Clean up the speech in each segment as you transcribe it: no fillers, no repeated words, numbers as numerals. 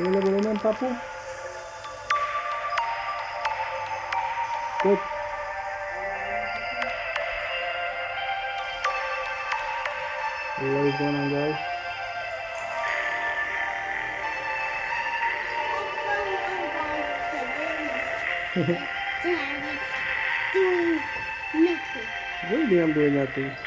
Boleh main papu. Good. What is going on, guys? Daddy doing nothing. What do you mean I'm doing nothing?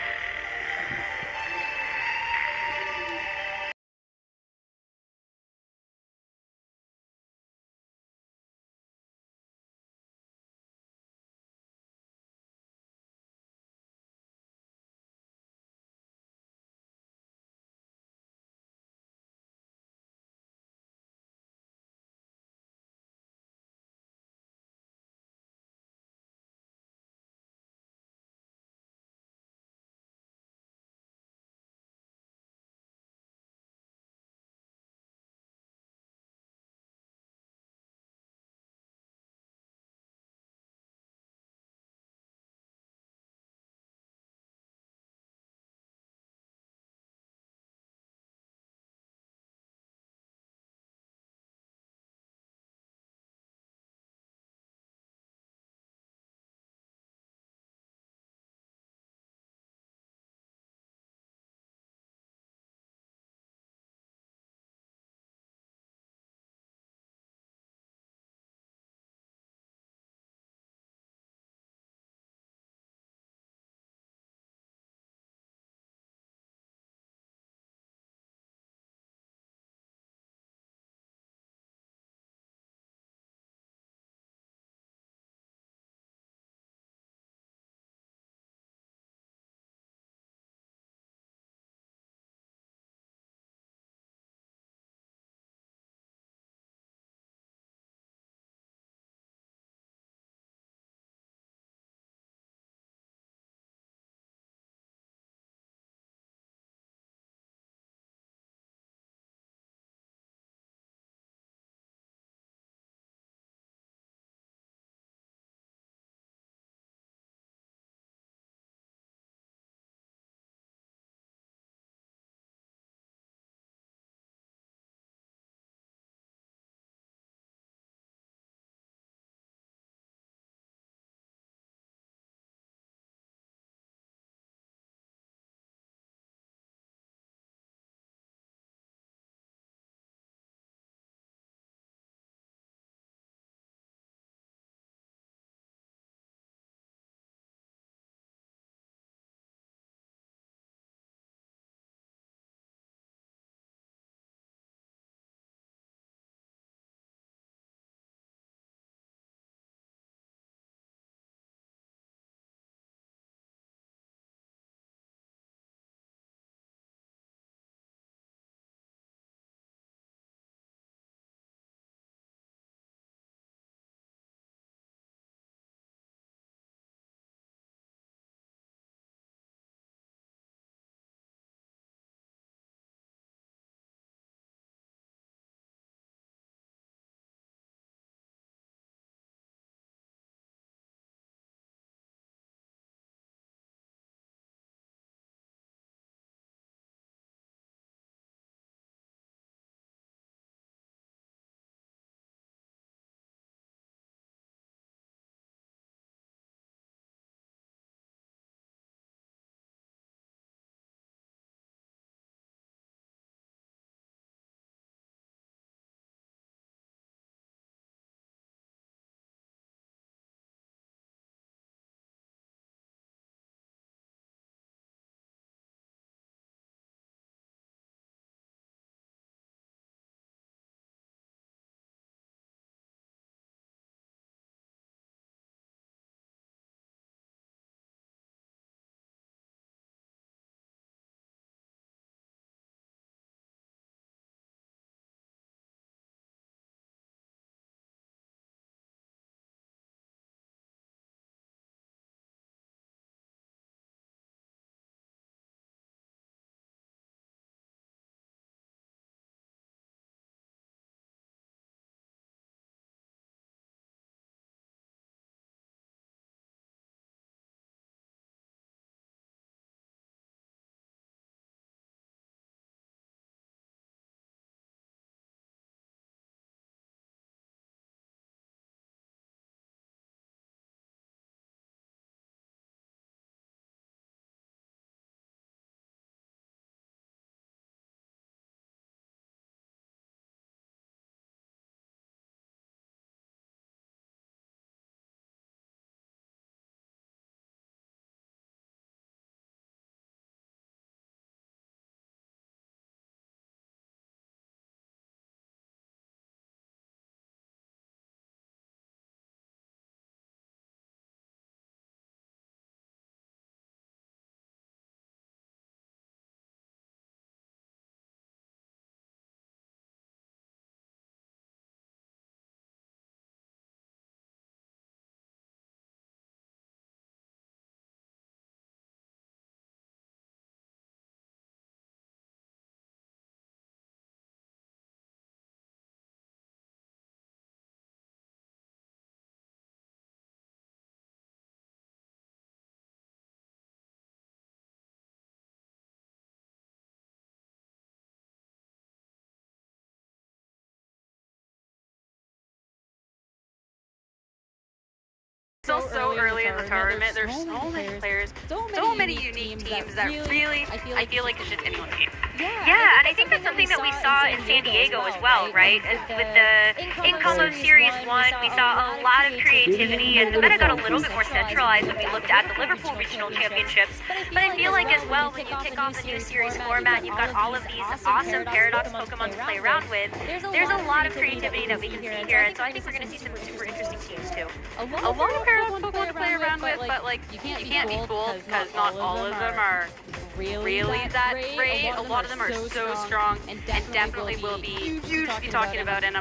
still so early in the tournament. There's so many players, so many unique teams that really, I feel like it's just anyone's game. Yeah, and I think that's something that we saw in San Diego as well, right? With the In-Combo Series 1, we saw a lot of creativity, and the meta got a little bit more centralized when we looked at the Liverpool Regional Championships. But I feel like as well, when you kick off the new series format, you've got all of these awesome Paradox Pokemon to play around with. There's a lot of creativity that we can see here, and so I think we're going to see some super interesting teams too. A lot of Paradox Pokemon to play around with, but like, you can't be fooled because not all of them are really that great. A lot of them are so strong and definitely will be huge to be talking about, and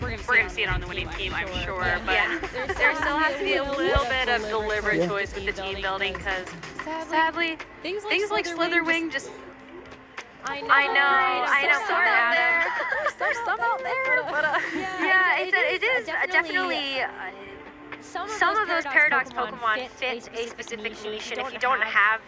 we're gonna see it on the winning team, I'm sure. But there still has to be a little bit of deliberate choice with the team building, because sadly, things like Slitherwing just. I know. There's some out there, but yeah, it is definitely. Some of those Paradox Pokemon fit a specific niche, and if you don't have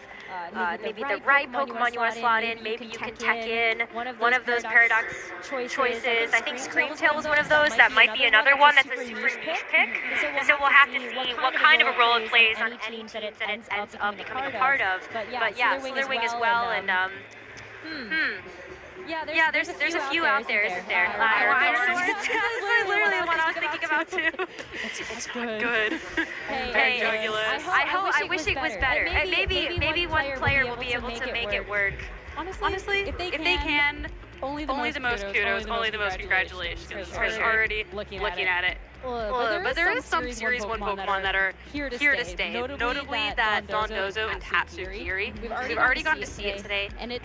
maybe the right Pokemon you want to slot in, maybe you can tech in one of those Paradox choices. I think Screamtail was one of those. That might be another one that's a super niche pick. And so we'll have to see what kind of a role it plays on any teams that it ends up becoming a part of. But yeah, Slitherwing as well, and yeah, there's a few out there, isn't there? That's literally the one I was thinking about too. It's good. Hey, I wish it was better. Maybe one player will be able to make it work. Honestly, if they can, only the most kudos, only the most congratulations. We're already looking at it. But there is some Series 1 Pokemon that are here to stay. Notably that Dondozo and Tatsukiri. We've already gotten to see it today, and I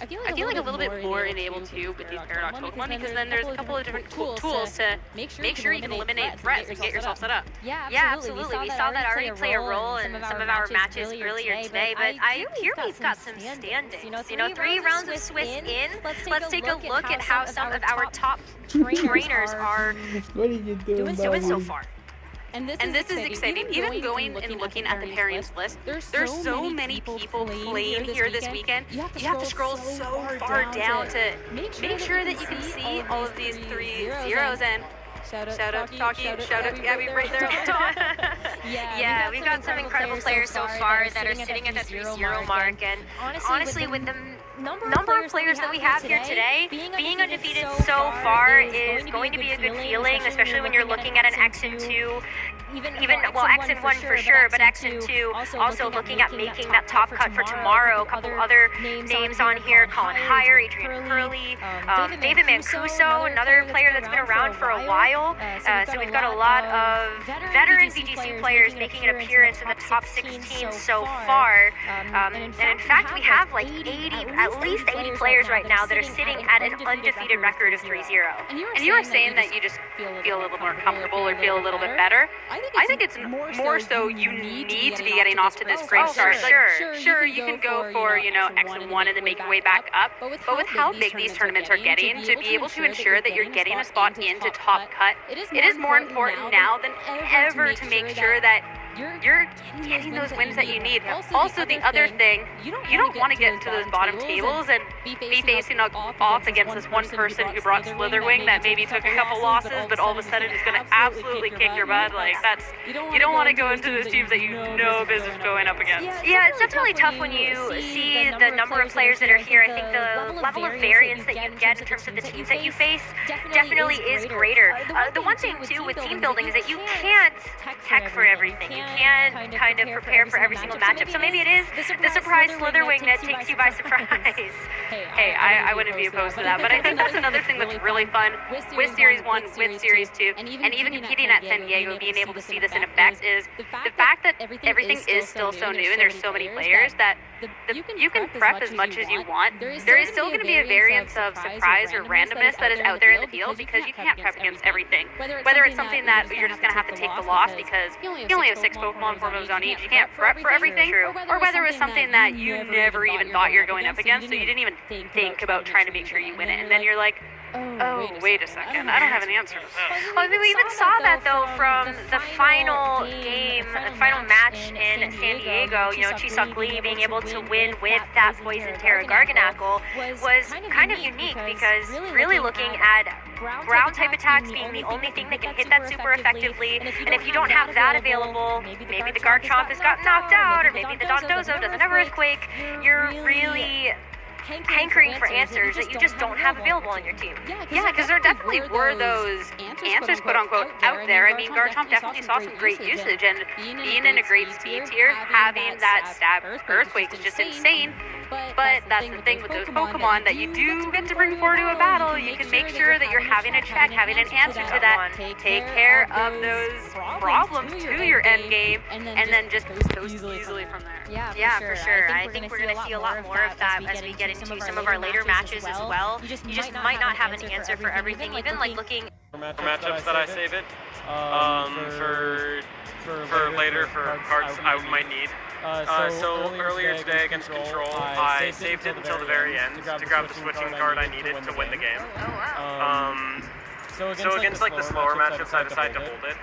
feel like a little bit more enabled too with these Paradox Pokemon, because then there's a couple of different tools to make sure you can eliminate threats and get yourself set up. Yeah, absolutely. We saw that already play a role in some of our matches earlier today, but Kirby's got some standings. You know, 3 rounds of Swiss in. Let's take a look at how some of our top trainers are doing so far. And this is exciting. Even going and looking at the pairings list, there's so many people playing here this weekend. You have to scroll so far down to make sure that you can see all of these 3 zeros. And shout out Talkie, shout out Gabby right there on top. Yeah, we've got some incredible players so far that are sitting at the 3-0 mark, and honestly, with the number of players that we have here today, being undefeated so far is going to be a good feeling, especially when you're looking at an X and 2. Well, X and 1 for sure, but X and 2 also looking at making that top cut for tomorrow. A couple other names on here: Colin Hire, Adrian Hurley, David Mancuso, another player that's been around for a while. So we've got a lot of veteran VGC players making an appearance in the top 16 so far. And in fact, we have like at least 80 players right now that are sitting at an undefeated record of 3-0. And you were saying that you just feel a little more comfortable or feel a little bit better. I think it's more so you need to be getting off to this great start. Sure, you can go for, X and 1 and then make your way back up. But with how big these tournaments are getting, to be able to ensure that you're getting a spot into top cut, it is more important now than ever to make sure that you're getting those wins that you need. Also, the other thing, you don't want to get into those bottom tables and be facing off against this one person who brought Slitherwing that maybe took a couple losses, but all of a sudden is going to absolutely kick your butt. Like, you don't want to go into those teams that you know business going up against. Yeah, it's definitely tough when you see the number of players that are here. I think the level of variance that you get in terms of the teams that you face definitely is greater. The one thing too with team building is that you can't tech for everything. You can't kind of prepare for every single matchup. So maybe it is the surprise Slitherwing that takes you by surprise. Hey, I wouldn't be opposed to that, but I think that's another thing that's really fun with Series 1, with Series 2, and even competing at San Diego, being able to see this in effect is the fact that everything is still so new and there's so many players that you can prep as much as you want. There is still going to be a variance of surprise or randomness that is out there in the field because you can't prep against everything. Whether it's something that you're just going to have to take the loss because you only have 6 Pokemon, 4 moves on each, you can't prep for everything, or whether it's something that you never even thought you were going up against, so you didn't even think about trying to make sure you win it, and then you're like, oh, wait a second, I don't have an answer to this. Well, I mean, we even saw that though from the final game, the final match in San Diego. Chisok Lee being able to win with that Poison Terra Garganacle was kind of unique because really looking at ground type attacks being the only thing that can hit that super effectively. And if you don't have that available, maybe the Garchomp has gotten knocked out, or maybe the Dondozo doesn't have Earthquake, you're really hankering for answers that you just don't have available on your team. Yeah, because there definitely were those answers, quote unquote, out there. I mean, Garchomp definitely saw some great usage, and being in a great speed tier, having that stab Earthquake is just insane. But that's the thing with those Pokemon that you do get to bring forward to a battle. You can make sure that you're having a check, having an answer to that, take care of those problems to your end game, and then just coast easily from there. Yeah, for sure. I think we're going to see a lot more of that as we get into some of our later matches as well. You just might not have an answer for everything, even like looking matchups that I save it for later for cards I might need. So earlier today against Control, I saved it until the very end to grab the switching card I needed to win the game. So against like the slower matchups, I decided to hold it.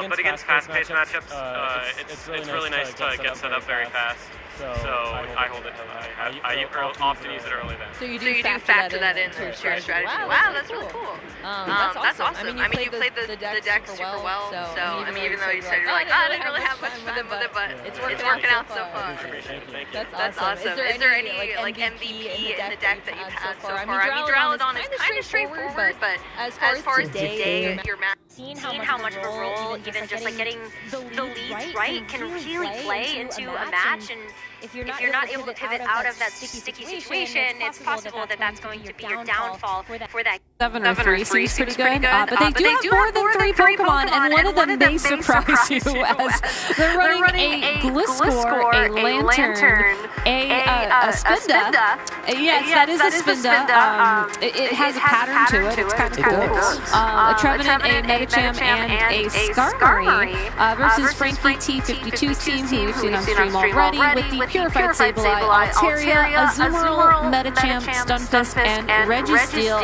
But against fast-paced matchups, it's really nice to get set up very fast. So I hold it. I often use it early then. So you do factor that into your strategy. Wow, that's really cool. That's awesome. I mean, you played the deck super well. So I mean, even though you said you're like, I didn't really have much for them with it, but it's working out so far. That's awesome. Is there any like MVP in the deck that you've had so far? I mean, Duraludon is kind of straightforward, but as far as today, your match. Seeing how much of a role even just like getting the leads right can really play into a match, and if you're not able to pivot out of that sticky situation, it's possible that that's going to be your downfall for that. 7 or 3 seems pretty good, but they do have more than 3 Pokemon, and one of them may surprise you as they're running a Gliscor, a Lantern, a Spinda. Yes, that is a Spinda. It has a pattern to it. It's kind of cool. A Trevenant, a Medicham, and a Skarmory versus Frankie T52's team, who we've seen on stream already, with the Purified Sableye, Altaria, Azumarill, Medicham, Stunfisk, and Registeel.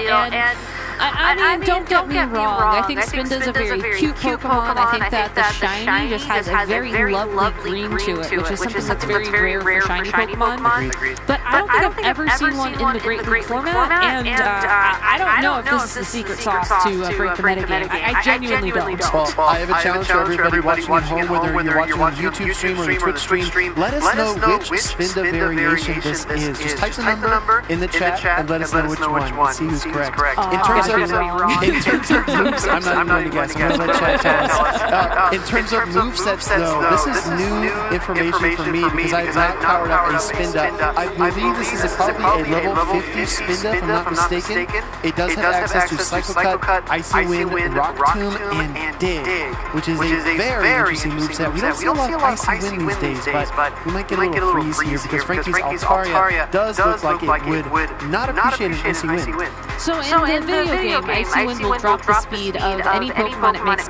And I mean, don't get me wrong, I think Spinda's a very cute Pokemon. I think that the shiny just has a very lovely green to it, which is something that's very rare for shiny Pokemon. But I don't think I've ever seen one in the Great League format, and I don't know if this is the secret sauce to break the metagame. I genuinely don't. Well, I have a challenge for everybody watching at home, whether you're watching a YouTube stream or a Twitch stream. Let us know which Spinda variation this is. Just type the number in the chat and let us know which one. Let's see who's correct. In terms of moves, I'm not even going to guess. I'm going to let chat tell us. In terms of movesets, though, this is new information for me because I have not powered up a Spinda. I believe this is probably a level 50 Spinda, if I'm not mistaken. It does have access to Psycho Cut, Icy Wind, Rock Tomb, and Dig, which is a very interesting moveset. We don't see a lot of Icy Wind these days, but we might get a little freeze here because Frankie's Altaria does look like it would not appreciate an Icy Wind. So in the video game, Icy Wind will drop the speed of any Pokemon it makes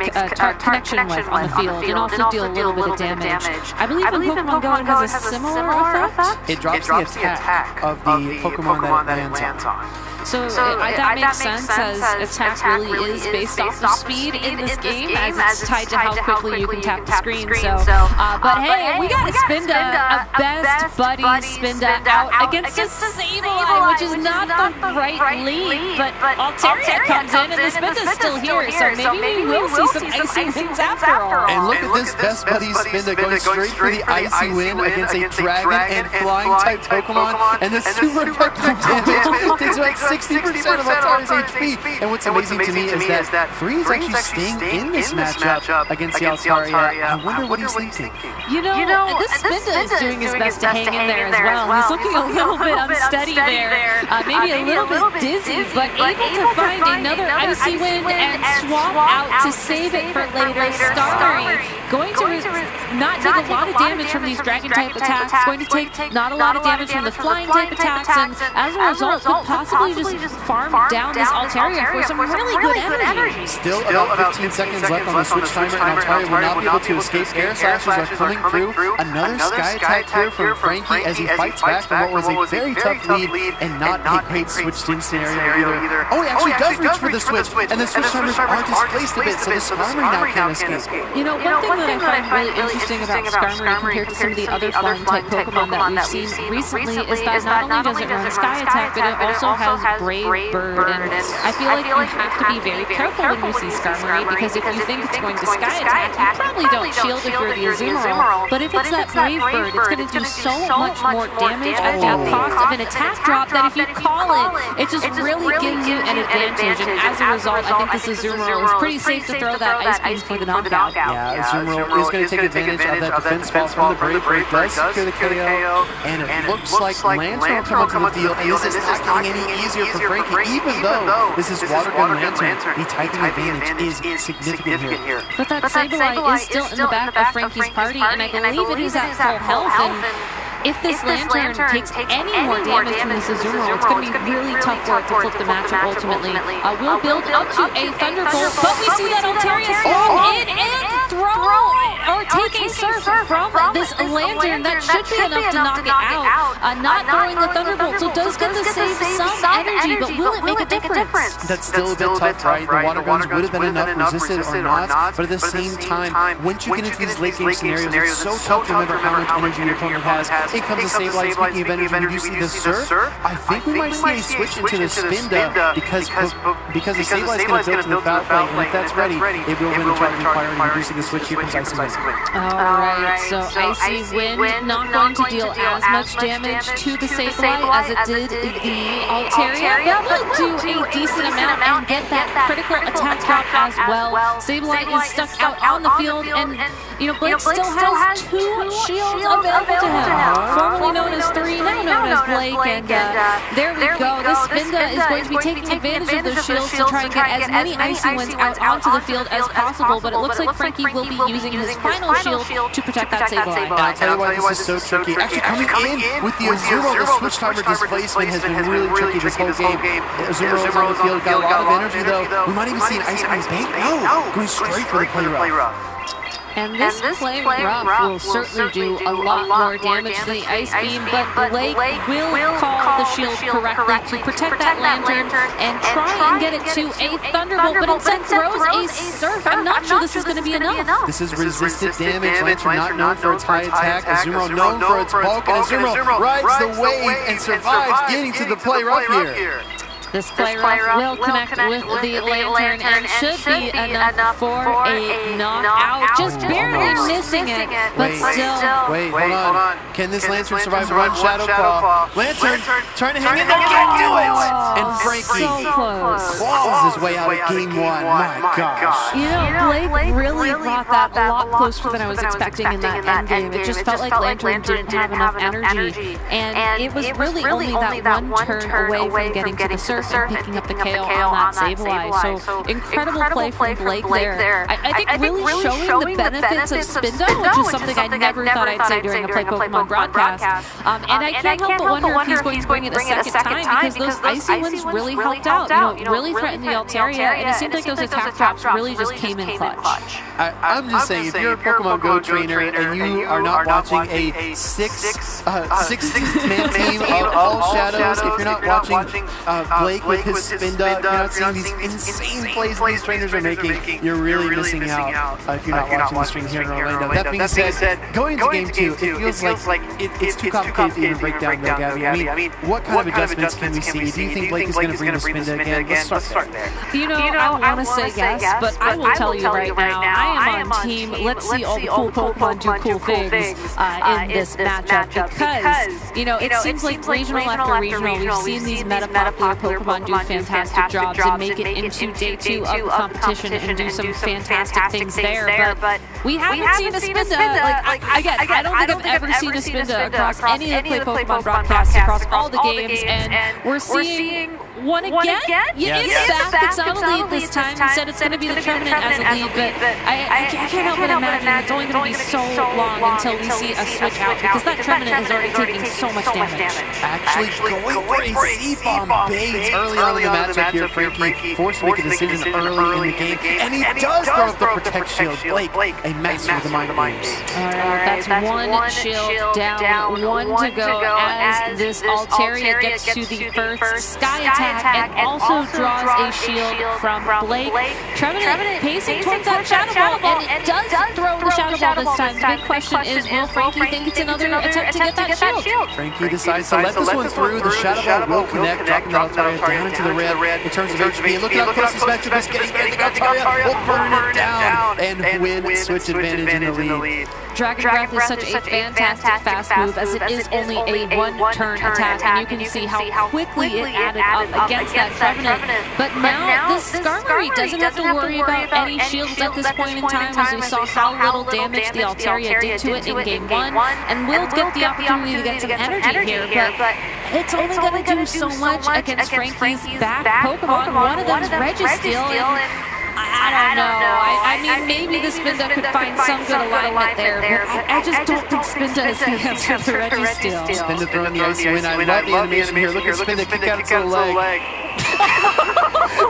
connection with on the field, and also deal a little bit of damage. I believe in Pokemon Go it has a similar effect. It drops the attack of the Pokemon that it lands on. So that makes sense, as attack really is based off of speed in this game, as it's tied to how quickly you can tap the screen. But hey, we got a Spinda, a best buddy Spinda out against a Sableye, which is not the right league, but Altaria comes in and the Spinda's still here, so maybe we will see some Icy Winds after all. And look at this best buddy Spinda going straight for the Icy Wind against a Dragon and Flying type Pokemon, and the super effective damage takes about 60% of Altaria's HP. And what's amazing to me is that Free is actually staying in this matchup against the Altaria. I wonder what he's thinking. You know, this Spinda is doing his best to hang in there as well. He's looking a little bit unsteady there, maybe a little bit dizzy, but able to find another Icy Wind and swap out to save it for later. Skarmory going to not take a lot of damage from these Dragon type attacks, going to take not a lot of damage from the Flying type attacks, and as a result could possibly just farm down this Altaria for some really good energy. Still about 15 seconds left on the switch timer, and Altaria will not be able to escape. Air Slashes are coming through. Another Sky Attack here from Frankie as he fights back from what was a very tough lead and not a great switched in scenario either. Oh, he actually does reach for the switch, and the switch timers are displaced a bit, so the Skarmory now can't escape. You know, one thing that I find really interesting about Skarmory compared to some of the other flying type Pokemon that we've seen recently is that not only does it run Sky Attack, but it also has Brave Bird, and I feel like you have to be very careful when you see Skarmory, because if you think it's going to Sky Attack, you probably don't shield if you're the Azumarill, but if it's that Brave Bird, it's going to do so much more damage at the cost of an attack drop that if you call it just really gives you an advantage, and as a result, I think this Azumarill is pretty safe to throw that Ice Beam for the knockout. Yeah, Azumarill is going to take advantage of that defense fall from the Brave Bird, does secure the KO, and it looks like Lanturn will come onto the field, and this is not getting any easier for Frankie, even though this is Water Gun Lanturn. The typing advantage is significant here. But that Sableye is still in the back of Frankie's party, and I believe it is at full health, and if this Lanturn takes any more damage from this Azumarill, it's going to be really tough for it to flip the matchup ultimately. We'll build up to a Thunderbolt, but we see that Altaria swing in and throw or take a surf from this Lanturn. That should be enough to knock it out. Not throwing the Thunderbolt, so does get to save some energy, but will it make a difference? That's still a bit tough, right? The Water Guns would have been enough, resisted or not, but at the same time, once you get into these late game scenarios, it's so tough to remember how much energy your opponent has. It comes to Sableye. Speaking of energy, when you see the surf, I think we might see a switch into the Spinda because the Sableye is going to build to the foul play, and if that's ready, it will win the charge requiring reducing the switch. Here comes Icy Wind. Alright, so Icy Wind not going to deal as much damage to the Sableye as it did the Altaria, but will do a decent amount and get that critical attack drop as well. Sableye is stuck out on the field, and Blake still has 2 shields available to him. Formerly known as 3, now known as Blake, and there we go. This Spinda is going to be taking advantage of those shields to try and get as many Icy Winds out onto the field as possible, but it looks like Frankie will be using his final shield to protect that Sableye. And I'll tell you why this is so tricky. Actually, coming in with the Azumarill, the switch timer displacement has been really tricky this whole game. Azumarill is on the field, got a lot of energy though. We might even see an Ice Wind bank. No, going straight for the play rough. And this play rough will certainly do a lot more damage to the Ice Beam, but Blake will call the shield correctly to protect that Lanturn and try and get it to a Thunderbolt, but instead throws a Surf. I'm not sure this is going to be enough. This is resisted damage. Lanturn not known for its high attack. Azumarill known for its bulk, and Azumarill rides the wave and survives getting to the play rough here. This play rough will connect with the Lanturn and should be enough for a knockout. Just barely missing it, but still. Wait, hold on. Can this Lanturn survive one Shadow Claw? Lanturn trying to hang in there, can't do it! And Frankie claws his way out of game 1. My gosh. Blake really brought that a lot closer than I was expecting in that end game. It just felt like Lanturn didn't have enough energy, and it was really only that one turn away from getting to the surf and picking up the KO on that Sableye. So incredible play from Blake there. I think really showing the benefits of Spinda, which is something I never thought I'd say during a Play Pokemon broadcast. And I can't help but wonder if he's going to bring it a second time, because those Icy Winds really helped out. Really threatened the Altaria, and it seemed like those attack drops really just came in clutch. I'm just saying, if you're a Pokemon Go trainer and you are not watching a 6-man team of all shadows, if you're not watching Blake with his Spinda, you're not seeing these insane plays these trainers are making, you're really missing out if you're not watching the stream here in Orlando. That being said, going into game 2, it feels like it's too complicated to even break down, though, Gabby. I mean, what kind of adjustments can we see? Do you think Blake is going to bring the Spinda again? Let's start there. I want to say yes, but I will tell you right now, I am on team, let's see all the cool Pokemon do cool things in this matchup, because, it seems like regional after regional, we've seen these meta-popular Pokemon do fantastic jobs and make it into day 2 of the competition and do some fantastic things there, but we haven't seen a Spinda. I don't think I've ever seen a Spinda across any of the Play Pokemon broadcasts across all the games, and we're seeing one again? Yeah, it's back. It's not a lead this time. Instead, it's going to be the Trevenant as a lead, but I can't help but imagine it's only going to be so long until we see a switch out, because that Trevenant is already taking so much damage. Actually going for a C-Bomb bait early on in the matchup here. Frankie forced to make a decision early in the game, and he does throw up the Protect Shield. Blake, a master of the mind games. Alright, that's one shield down, 1 to go as this Altaria gets to the first Sky Attack and also draws a shield from Blake. Trevenant pacing towards that Shadow Ball, and it does throw the Shadow Ball this time. The big question is, will Frankie think it's another attempt to get that shield? Frankie decides to let this one through. The Shadow Ball will connect, dropping the Altaria down into the red in terms of HP. And look at how close this matchup is getting. I think Altaria will burn it down and win switch advantage in the lead. Dragon Breath is such a fantastic fast move, as it is only a one-turn attack, and you can see how quickly it added up against that Trevenant. But now, this Skarmory doesn't have to worry about any shields at this point in time, as we saw how little damage the Altaria did to it in Game 1, and will get the opportunity to get some energy here, but it's only going to do so much against Frankie's back Pokemon. One of them is Registeel, and I don't know. I mean, maybe the Spinda could find some good alignment there, but I just don't think Spinda is the answer for Registeel. Spinda throwing the Icy Wind. I love the animation here. Look at Spinda kick out its little leg.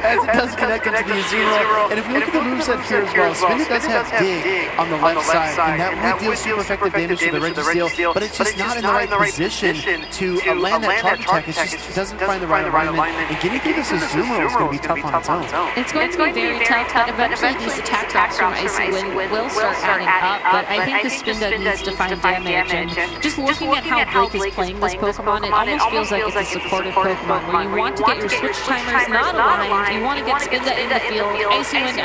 As it does connect into the Azumarill. And if you look at the moveset here as well, Spinda does have Dig on the left side, and that would deal super effective damage to the Registeel, but it's just not in the right position to land that charge attack. It just doesn't find the right alignment, and getting through this Azumarill is going to be tough on its own. It's going to be very tough, but eventually these attack drops from Icy Wind will start adding up, but I think the Spinda needs to find damage, and just looking at how Blake is playing this Pokemon, it almost feels like it's a supportive Pokemon, where you want to get your switch timers not aligned, you want to get Spinda in the field, Icy Wind,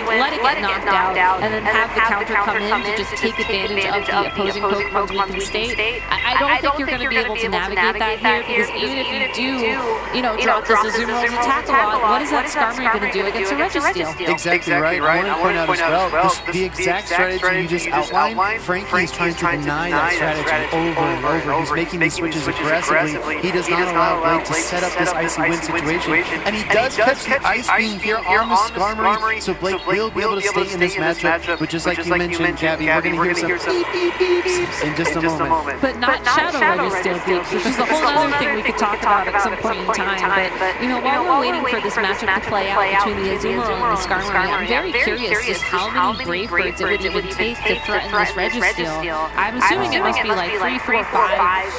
let it get knocked out, and then have the counter come in to just take advantage of the opposing Pokemon's weakened state. I don't think you're going to be able to navigate that here, because even if you do, drop this Azumarill attack a lot, what is that Skarmory going to do against a Registeel? Exactly right. I want to point out as well, the exact strategy you just outlined, Frankie is trying to deny that strategy over and over. He's making these switches aggressively. He does not allow Blake to set up this Icy Wind situation, and he does catch the Ice Beam here on the Skarmory, so Blake will be able to stay in this matchup, but just like you mentioned, Gabby, we're going to hear some beep, beep, beeps in just a moment. But not Shadow Registeel beeps, which is a whole other thing we could talk about at some point in time. But, while we're waiting for this matchup to play out between the Azumarill and the Skarmory, I'm very curious just how many Brave Birds it would even take to threaten this Registeel. I'm assuming it must be like 3, 4, 5,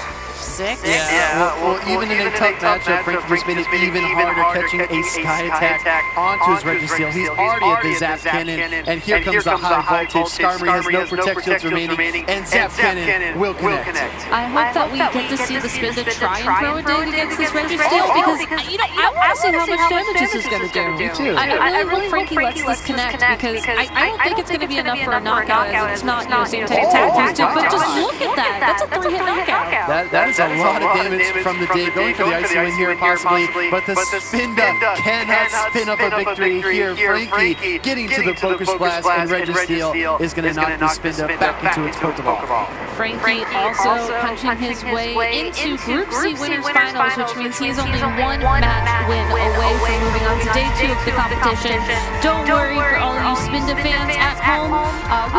6. Yeah, well, even in a tough matchup, Frankie just made it even harder, catching a Sky Attack onto his Registeel. He's already at the Zap Cannon, and here comes the high voltage. Skarmory has no Protect Shields remaining, and Zap Cannon will connect. I hope that we get to see the Spinda try and throw a dig against this Registeel, because, I want to see how much damage this is going to do. Me too. I really hope Frankie lets this connect, because I don't think it's going to be enough for a knockout, as it's not, same type attack used to, but just look at that. That's a 3-hit knockout. That is a lot of damage from the dig, going for the Icy Wind here possibly, but the Spinda cannot spin up a victory here. Frankie getting to the Focus Blast, and Registeel is going to knock the Spinda back into its Pokeball. Frankie also punching his way into Group C Winners Finals, which means he's only one match win away from moving on to Day 2 of the competition. Don't worry for all you Spinda fans at home.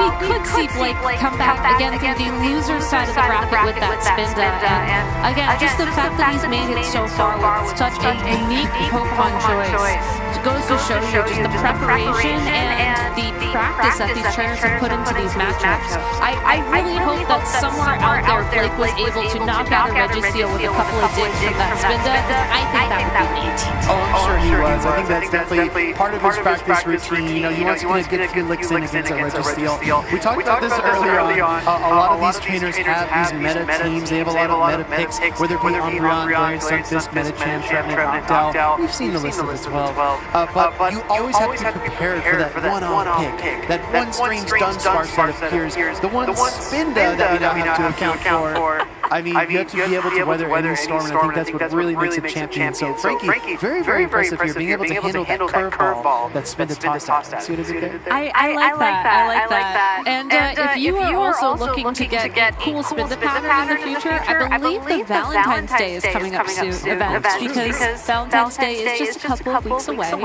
We could see Blake come back again through the loser side of the bracket with that Spinda. And again, just the fact that he's made it so far with such a unique Pokemon choice goes to show you just the preparation and the practice that these trainers have put into these matchups. I really hope that somewhere out there Blake was able to knock out a Registeel with a couple of digs from that Spinda, because I think that would be neat. Oh, I'm sure he was. I think that's definitely part of his practice routine. He wants to get a few licks in against a Registeel. We talked about this earlier on. A lot of these trainers have these meta teams. They have a lot of meta picks, whether it be Umbreon, Blaine, Stunfisk, Medicham, Trevenant, Noctowl. We've seen the list of the 12. But you always have to be prepared for that one-off pick, that one strange Dunsparce that appears, the one Spinda that we now have to account for. I mean, you have to be able to weather any storm, and I think that's what really makes a champion. So Frankie, very impressive here, being able to handle that curveball that Spinda tossed out. See what I did there? I like that. And if you are also looking to get cool Spinda pattern in the future, I believe the Valentine's Day is coming up soon event, because Valentine's Day is just a couple of weeks away.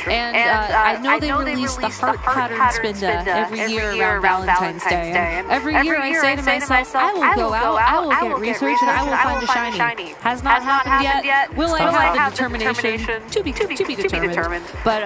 And I know they release the heart pattern Spinda every year around Valentine's Day. And every year I say to myself, I will go out, I will get research, and I will find a shiny. Has not happened yet. Will I have the determination? To be determined. But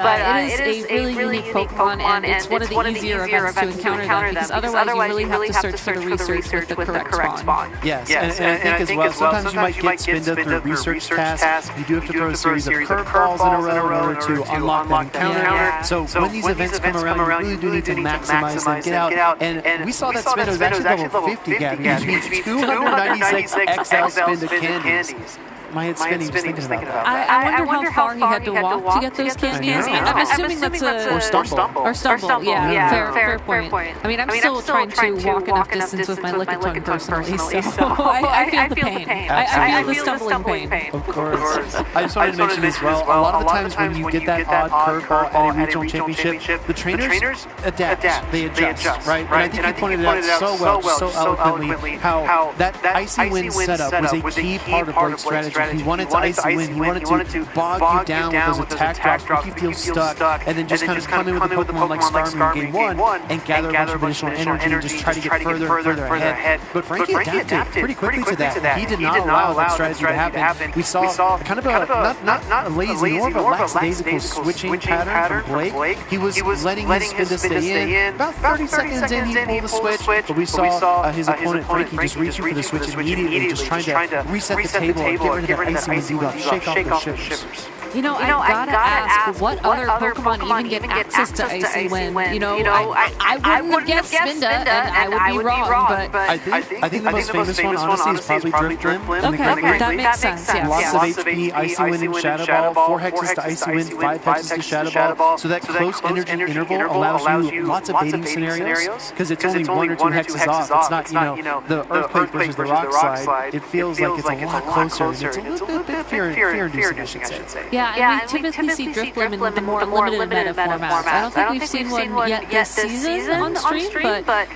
it is a really unique Pokemon, and it's one of the easier events to encounter them, because otherwise you really have to search for the research with the correct spawn. Yes, and I think as well, sometimes you might get Spinda through research tasks. You do have to throw a series of curveballs in a row in order to unlock that encounter. So when these events come around, you really do need to maximize them, get out. And we saw that Spinda was actually level 50, Gabby, which means 296 XL Spinda candies. my head's spinning just thinking about that. I wonder how far he had to walk to get those candies. I'm assuming that's a... Or stumble. Or stumble, yeah. Fair point. I mean, I'm still trying to walk enough distance with my Lickitung personally, so I feel the pain. I feel the stumbling pain. Of course. I just wanted to mention as well, a lot of the times when you get that odd curveball at a regional championship, the trainers adapt, they adjust, right? And I think you pointed it out so well, so eloquently, how that icy wind setup was a key part of Blake's strategy. He wanted to icy wind, he wanted to bog you down with those attack drops, make you feel stuck, and then just kind of come in with a Pokemon like Starmie in Game 1 and gather a bunch of additional energy and just try to get further and further ahead. But Frankie adapted pretty quickly to that. He did not allow that strategy to happen. We saw kind of a, not a lazy, more of a lackadaisical switching pattern from Blake. He was letting his spin to stay in. About 30 seconds in, he pulled the switch, but we saw his opponent Frankie just reaching for the switch immediately, just trying to reset the table and get rid of that icy wind debuff, shake off the shivers. You know, I gotta ask, what other Pokemon even get access to Icy Wind? You know, I wouldn't have guessed Spinda, and I would be wrong, but... I think the most famous one, honestly, is probably Drifblim. Okay, that makes sense, yeah. Lots of HP, Icy Wind and Shadow Ball, 4 hexes to Icy Wind, 5 hexes to Shadow Ball. So that close energy interval allows you lots of baiting scenarios, because it's only 1 or 2 hexes off. It's not, you know, the Earthquake versus the Rock Slide. It feels like it's a lot closer, and it's a little bit fear-inducing, I should say. Yeah, and we typically see Drifblim in the more limited meta formats. I don't think we've seen one yet this season on stream, but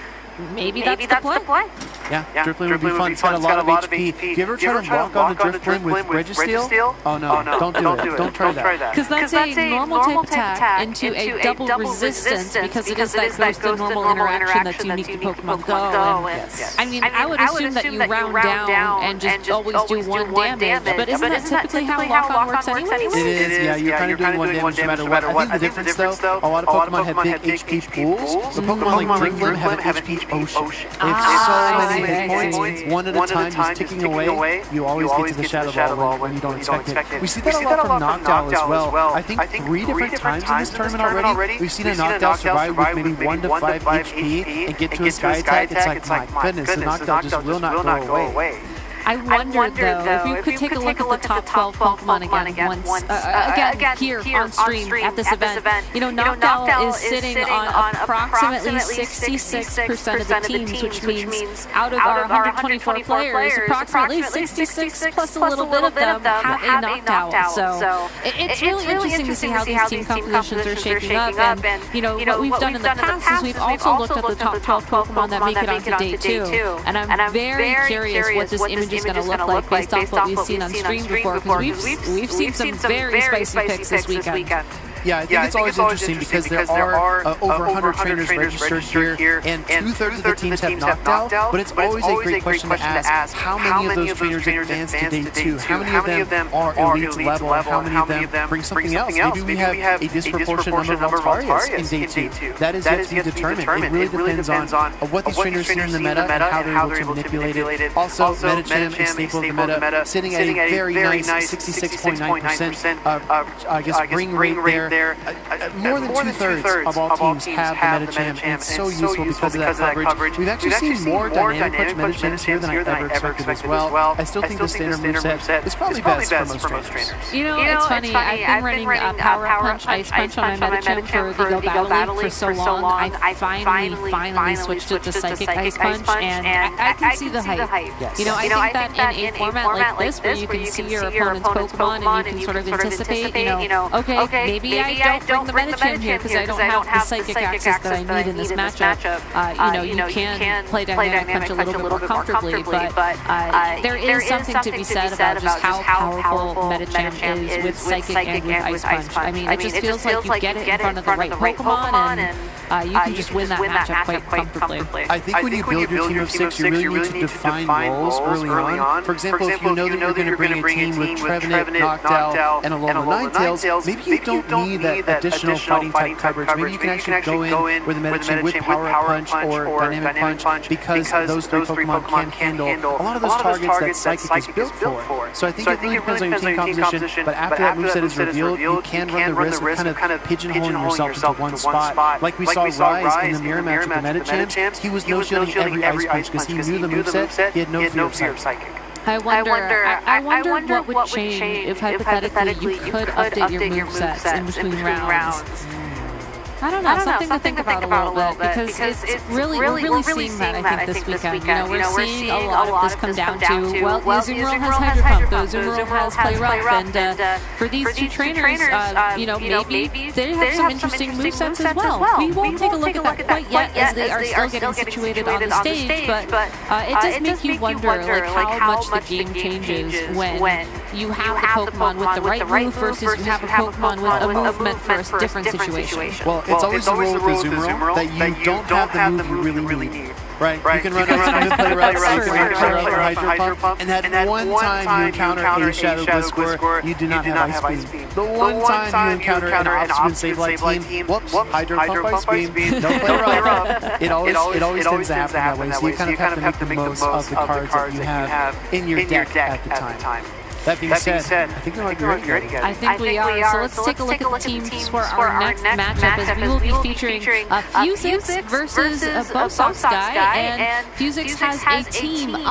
maybe that's the play. Yeah, Drifblim would be fun. It's got a lot of HP. Do you ever try to walk on the Drifblim with Registeel? Oh no, don't do it. Don't try that. Because that's a normal type attack into a double resistance because it is that ghost and normal interaction that's unique to Pokemon Go. I mean, I would assume that you round down and just always do 1 damage, but isn't that typically how Lock-On works anyways? It is, yeah. You're kind of doing 1 damage no matter what. I think the difference, though, a lot of Pokemon have big HP pools, but Pokemon like Drifblim have an HP ocean. They have so many hit points, one at a time, just ticking away. You always get to the Shadow Ball when you don't expect it. We see that a lot from Noctowl as well. I think 3 different times in this tournament already, we've seen a Noctowl survive with maybe 1 to 5 HP and get to a Sky Attack. It's like, my goodness, the Noctowl just will not go away. I wonder, though, if you could take a look at the top 12 Pokemon again once, again here on stream at this event. You know, Noctowl is sitting on approximately 66% of the teams, which means out of our 124 players, approximately 66 plus a little bit of them have a Noctowl. So it's really interesting to see how these team compositions are shaping up. And, you know, what we've done in the past is we've also looked at the top 12 Pokemon that make it onto day 2. And I'm very curious what this image is going to look like based off what we've seen on stream before, because we've seen some very spicy picks this weekend. Yeah, I think it's always interesting because there are over 100 trainers registered here, and 2/3 of the teams have Noctowl, but it's always a great question to ask, how many of those trainers advance to day 2? How many of them are elite level? How many of them bring something else? Maybe we have a disproportionate number of Altarias in day 2. That is yet to be determined. It really depends on what these trainers see in the meta and how they're able to manipulate it. Also, Medicham, a staple of the meta, sitting at a very nice 66.9%, I guess, bring rate there. More than 2/3 of all teams have the Medicham, and it's so useful because of that coverage. We've actually seen more dynamic punch Medichams here than I ever expected as well. I still think the standard moveset is probably best for most trainers. You know, it's funny, I've been running Power Punch, Ice Punch on my Medicham for the Go Battle League for so long. I finally switched it to Psychic Ice Punch, and I can see the hype. You know, I think that in a format like this, where you can see your opponent's Pokemon and you can sort of anticipate, you know, okay, maybe I don't bring the Medicham here because I don't have the psychic access that I need in this matchup. You know, you can play Dynamic Punch a little bit more comfortably, but there is something to be said about just how powerful Medicham is with Psychic and with Ice Punch. I mean, it just feels like you get it in front of the right Pokemon, and you can just win that matchup quite comfortably. I think when you build your team of 6, you really need to define roles early on. For example, if you know that you're going to bring a team with Trevenant, Noctowl, and Alola Ninetales, maybe you don't need that additional fighting type coverage. Maybe you can actually go in with a Medicham with Power Punch or Dynamic Punch because those 3 Pokemon can handle a lot of those targets that Psychic is built for. So I think it really depends on your team composition, but after that moveset is revealed, you can run the risk of kind of pigeonholing yourself into one spot. Like we saw Rise in the mirror match with the Medicham, he was no-shielding every Ice Punch because he knew the moveset, he had no fear of Psychic. I wonder what would change if hypothetically you could update your movesets in between rounds. I don't know, something to think about a little bit, because it's really, we're really seeing that, I think, this weekend. You know, we're seeing a lot of this come down to, well, Azumarill has Hydro Pump, Azumarill has Play Rough, and for these two trainers, you know, maybe they have some interesting movesets as well. We won't take a look at that quite yet, as they are still getting situated on the stage, but it does make you wonder, like, how much the game changes when you have the Pokemon with the right move versus you have a Pokemon with a movement for a different situation. Well, it's always the rule with Azumarill that you don't have the move you really need. Right? You can run X-Men, Play Rough, you can run Play Rough or Hydro Pump, and that one time you encounter a Shadow Gliscor, you do not have Ice Beam. The one time you encounter an Obstacle Sableye team, whoops, Hydro Pump, Ice Beam, no Play Rough. It always tends to happen that way, so you kind of have to make the most of the cards that you have in your deck at the time. That being said, I think we might be ready, guys. I think we are. So let's take a look at the teams for our next matchup, as we will be featuring Fuzix versus Bosox and Fuzix has a team of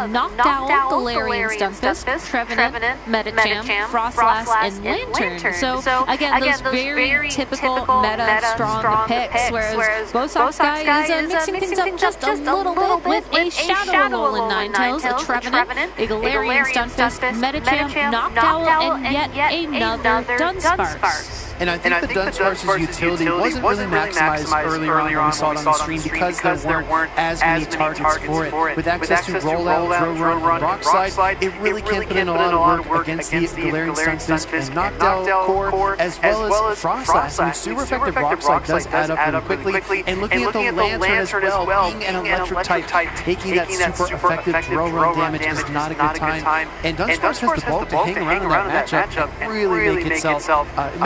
Noctowl, Galarian, Stunfisk, Trevenant, Medicham, Frostlass, and Lantern. So again, those very typical meta strong picks, whereas Bosox is mixing things up just a little bit with a Shadow Alolan Ninetales, a Trevenant, a Galarian, Stunfisk, Medicham, Noctowl, and yet another Dunsparce. And I think the Dunsparce's utility wasn't really maximized earlier on when we saw it on the stream, because there weren't as many targets for it. With access to Rollout, Drone, and Rock Slide, it really can't put in a lot of work against the Galarian Stunfisk and Noctowl core, as well as Frostlass. I mean, super effective Rock Slide does add up really quickly. And looking at the Lantern as well, being an electric type, taking that super effective Drone damage is not a good time. And Dunsparce has the bulk to hang around in that matchup and really make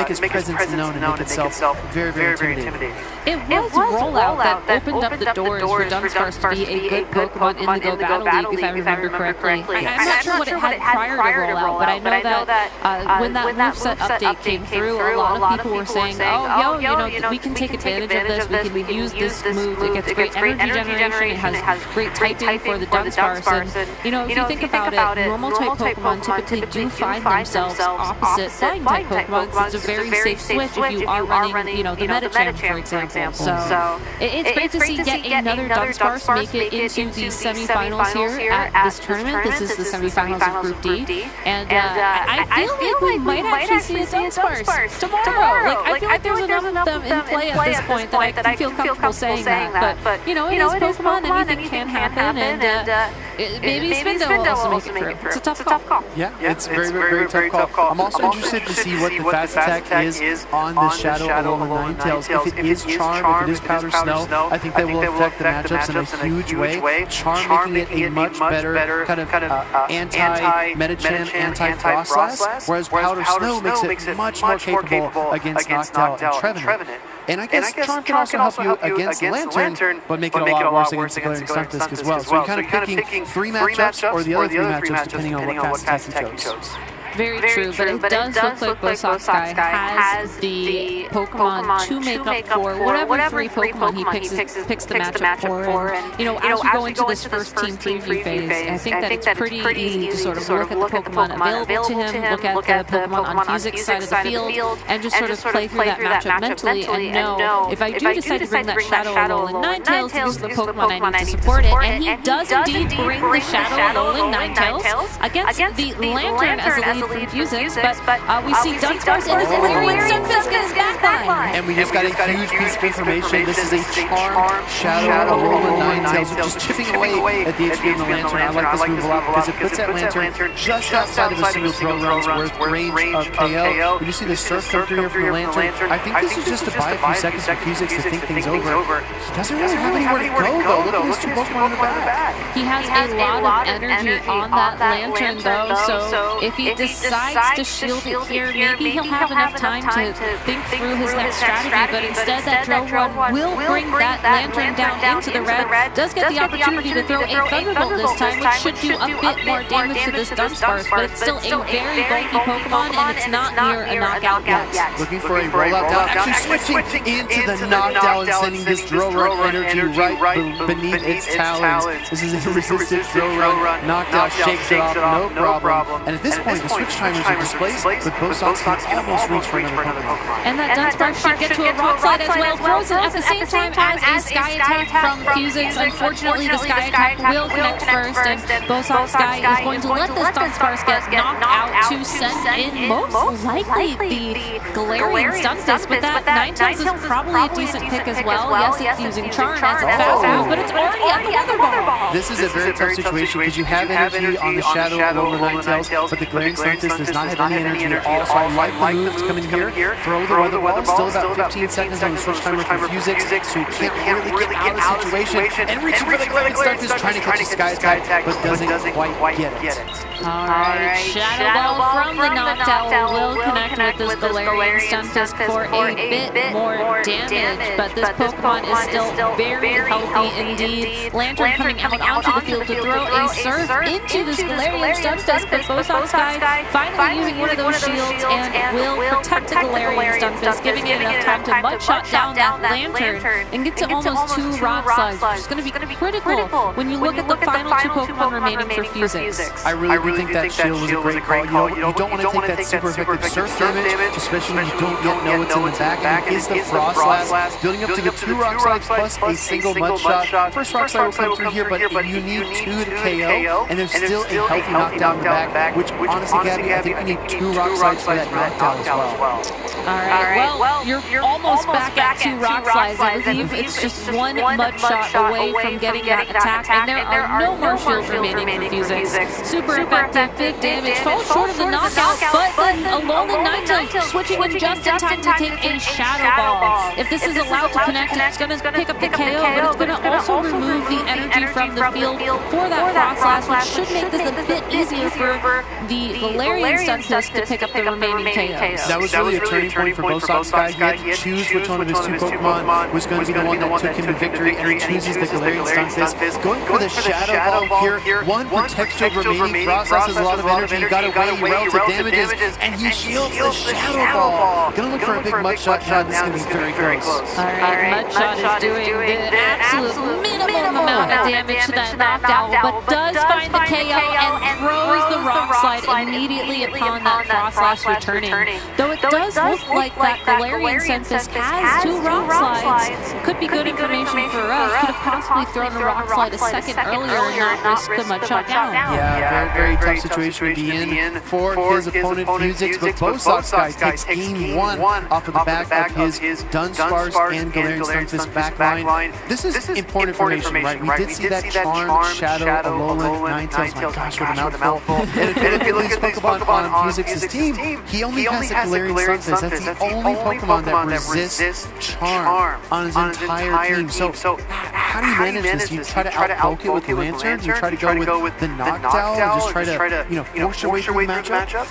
its presence known and make itself very, very intimidating. It was Rollout that opened up the doors for Dunsparce to be a good Pokemon in the Go Battle League, if I remember correctly. I'm not sure what it had prior to Rollout, but I know that when that moveset update came through, a lot of people were saying, oh, you know, we can take advantage of this, we can use this move, it gets great energy generation, it has great typing for the Dunsparce, and, you know, if you think about it, normal type Pokemon typically do find themselves opposite flying type Pokemon, because it's a very safe switch if you are running, you know, the Medicham, for example. So it's great to see yet another Dunsparce make it into the semifinals here at this tournament. This is the semifinals of Group D, and I feel like we might actually see a Dunsparce tomorrow. Like, I feel like there's enough of them in play at this point that I can feel comfortable saying that. But you know, it is Pokemon, anything can happen, and maybe Spindle will also make it through. It's a tough call. Yeah, it's a very tough call. I'm also interested to see what the fast attack is on the Shadow Alolan Ninetales. If it is Charm, if it is Powder Snow, I think that will affect the matchups in a huge way. Charm making it a much better kind of anti-Medicham, anti-Frostlass, whereas Powder Snow makes it much more capable against Noctowl and Trevenant. And I guess Charm can also help you against Lantern, but make it a lot worse against Galarian Stunfisk as well. So you're kind of picking 3 matchups or the other 3 matchups depending on what fast attack you chose. Very true, but it does look like Bosox has the Pokemon to make up for whatever 3 Pokemon he picks the matchup for. And, you know, as we go into this first team preview phase, I think that it's pretty easy to sort of look at the Pokemon available to him, look at the Pokemon on Fuzix's side of the field, and just sort of play through that matchup mentally and know if I do decide to bring that Shadow Alolan Ninetales, these are the Pokemon I need to support it. And he does indeed bring the Shadow Alolan Ninetales against the Lantern as a lead from Fuzix, but we see Dunsparce in the Galarian Stunfisk in his backline. And we just got a huge piece of information. This is a Charm Shadow Alolan Ninetales, just chipping away at the HP of the Lantern. I like this move a lot because it puts that Lantern just outside of a single throw run's worth range of KO. You see the Surf come through here from the Lantern. I think this is just to buy a few seconds for Fuzix to think things over. He doesn't really have anywhere to go, though. Look at these 2 Pokemon in the back. He has a lot of energy on that Lantern, though, so if he decides decides to shield it here. Maybe he'll have enough time to think through his next strategy, but instead that drill run will bring that lantern down into the red. Does get the opportunity to throw a Thunderbolt this time, which should do a bit more damage to this Dunsparce, but it's still a very bulky Pokemon, and it's not near a knockout yet. Looking for a rollout down, actually switching into the knockdown and sending this drill run energy right beneath its talons. This is a resistant drill run. Knockdown shakes it off, no problem. And at this point, the switch timers are displaced, but Bosox can almost reach for another Pokemon. And that Dunsparce should get to a Rock Slide as well. Throws it at the same time as a Sky Attack from Fusix. Unfortunately, the Sky Attack will connect first, and Bosox Sky is going to let this Dunsparce get knocked out to send in most likely the Galarian Stunfisk, but that Ninetales is probably a decent pick as well. Yes, it's using Charm as a fast move, but it's already at the Weather Ball. This is a very tough situation because you have energy on the Shadow Alola Ninetales, but the Galarian Stunfisk does not have any energy at all, so I like the moves coming here. Throw the Weather Ball, still about 15 seconds on the switch timer for Fusix, so you can't really get out of the situation. And reaching for the Galarian Stunfisk, trying to catch a Sky Attack, but doesn't quite get it. Alright, Shadow Ball from the Noctowl will connect with this Galarian Stunfisk for a bit more damage, but this Pokemon is still very healthy indeed. Lantern coming out onto the field to throw a Surf into this Galarian Stunfisk, but Bosox Sky finally using one of those shields and will protect the Galarian Stunfisk, giving it enough time to mudshot down that Lantern and get to almost 2 Rock Slides, which is going to be critical when you look at the final 2 Pokemon remaining for Fusix. I really think that shield was a great call. You don't want to take that super effective surf damage, especially when you don't yet know what's in the back. And it is the Frost Blast, building up to get 2 Rock Slides plus a single Mud Shot. First Rock Slide will come through here, but you need 2 to KO, and there's still a healthy knockdown in the back, which honestly, Gabby, I think we need 2 Rock Slides for that knockdown as well. Alright, well, you're almost back at 2 Rock Slides. I believe it's just 1 Mud Shot away from getting that attack, and there are no more shields remaining for Fusix. Super effective, big damage, falls short of the knockout, but then Alolan Ninetales switching in just in time to take a Shadow Ball. If this is allowed to connect, it's going to pick up the KO, but it's going to also remove the energy from the field for that Frost Blast, which should make this a bit easier for the Galarian Stunfisk to pick up the remaining KOs. That was really a turning point for Bosox Sky. He had to choose which one of his 2 Pokemon was going to be the one that took him to victory, and he chooses the Galarian Stunfisk. Going for the Shadow Ball here, 1 protects your remaining Frost Blast, has a lot of energy, you got to weigh relative damages, and he shields the Shadow Ball. Gonna look for a big Mud Shot now, this is going to be very close. Alright, Mud Shot is doing the absolute minimum amount of damage to that Noctowl, but does find the KO and throws the Rock Slide immediately upon that Frost Blast returning. Though it does look like that Galarian Stunfisk has 2 Rock Slides. Could be good information for us. Could have possibly thrown a Rock Slide a second earlier and not risk the Mud Shot down. Yeah, very tough situation to be in for his opponent Fusix, but Bosox Sky takes game 1 off of the back of his Dunsparce and Galarian Stunfisk backline. This is important information, right? We did see that Charmed, Shadow, Alolan, Ninetales. My gosh, what a mouthful. And if you look at these Pokemon on Fusix's team, he only has a Galarian Stunfisk. That's the only Pokemon that resists Charm on his entire team. So how do you manage this? You try to outpoke it with the Lantern? You try to go with the Noctowl? Or just try to force your way through the matchup?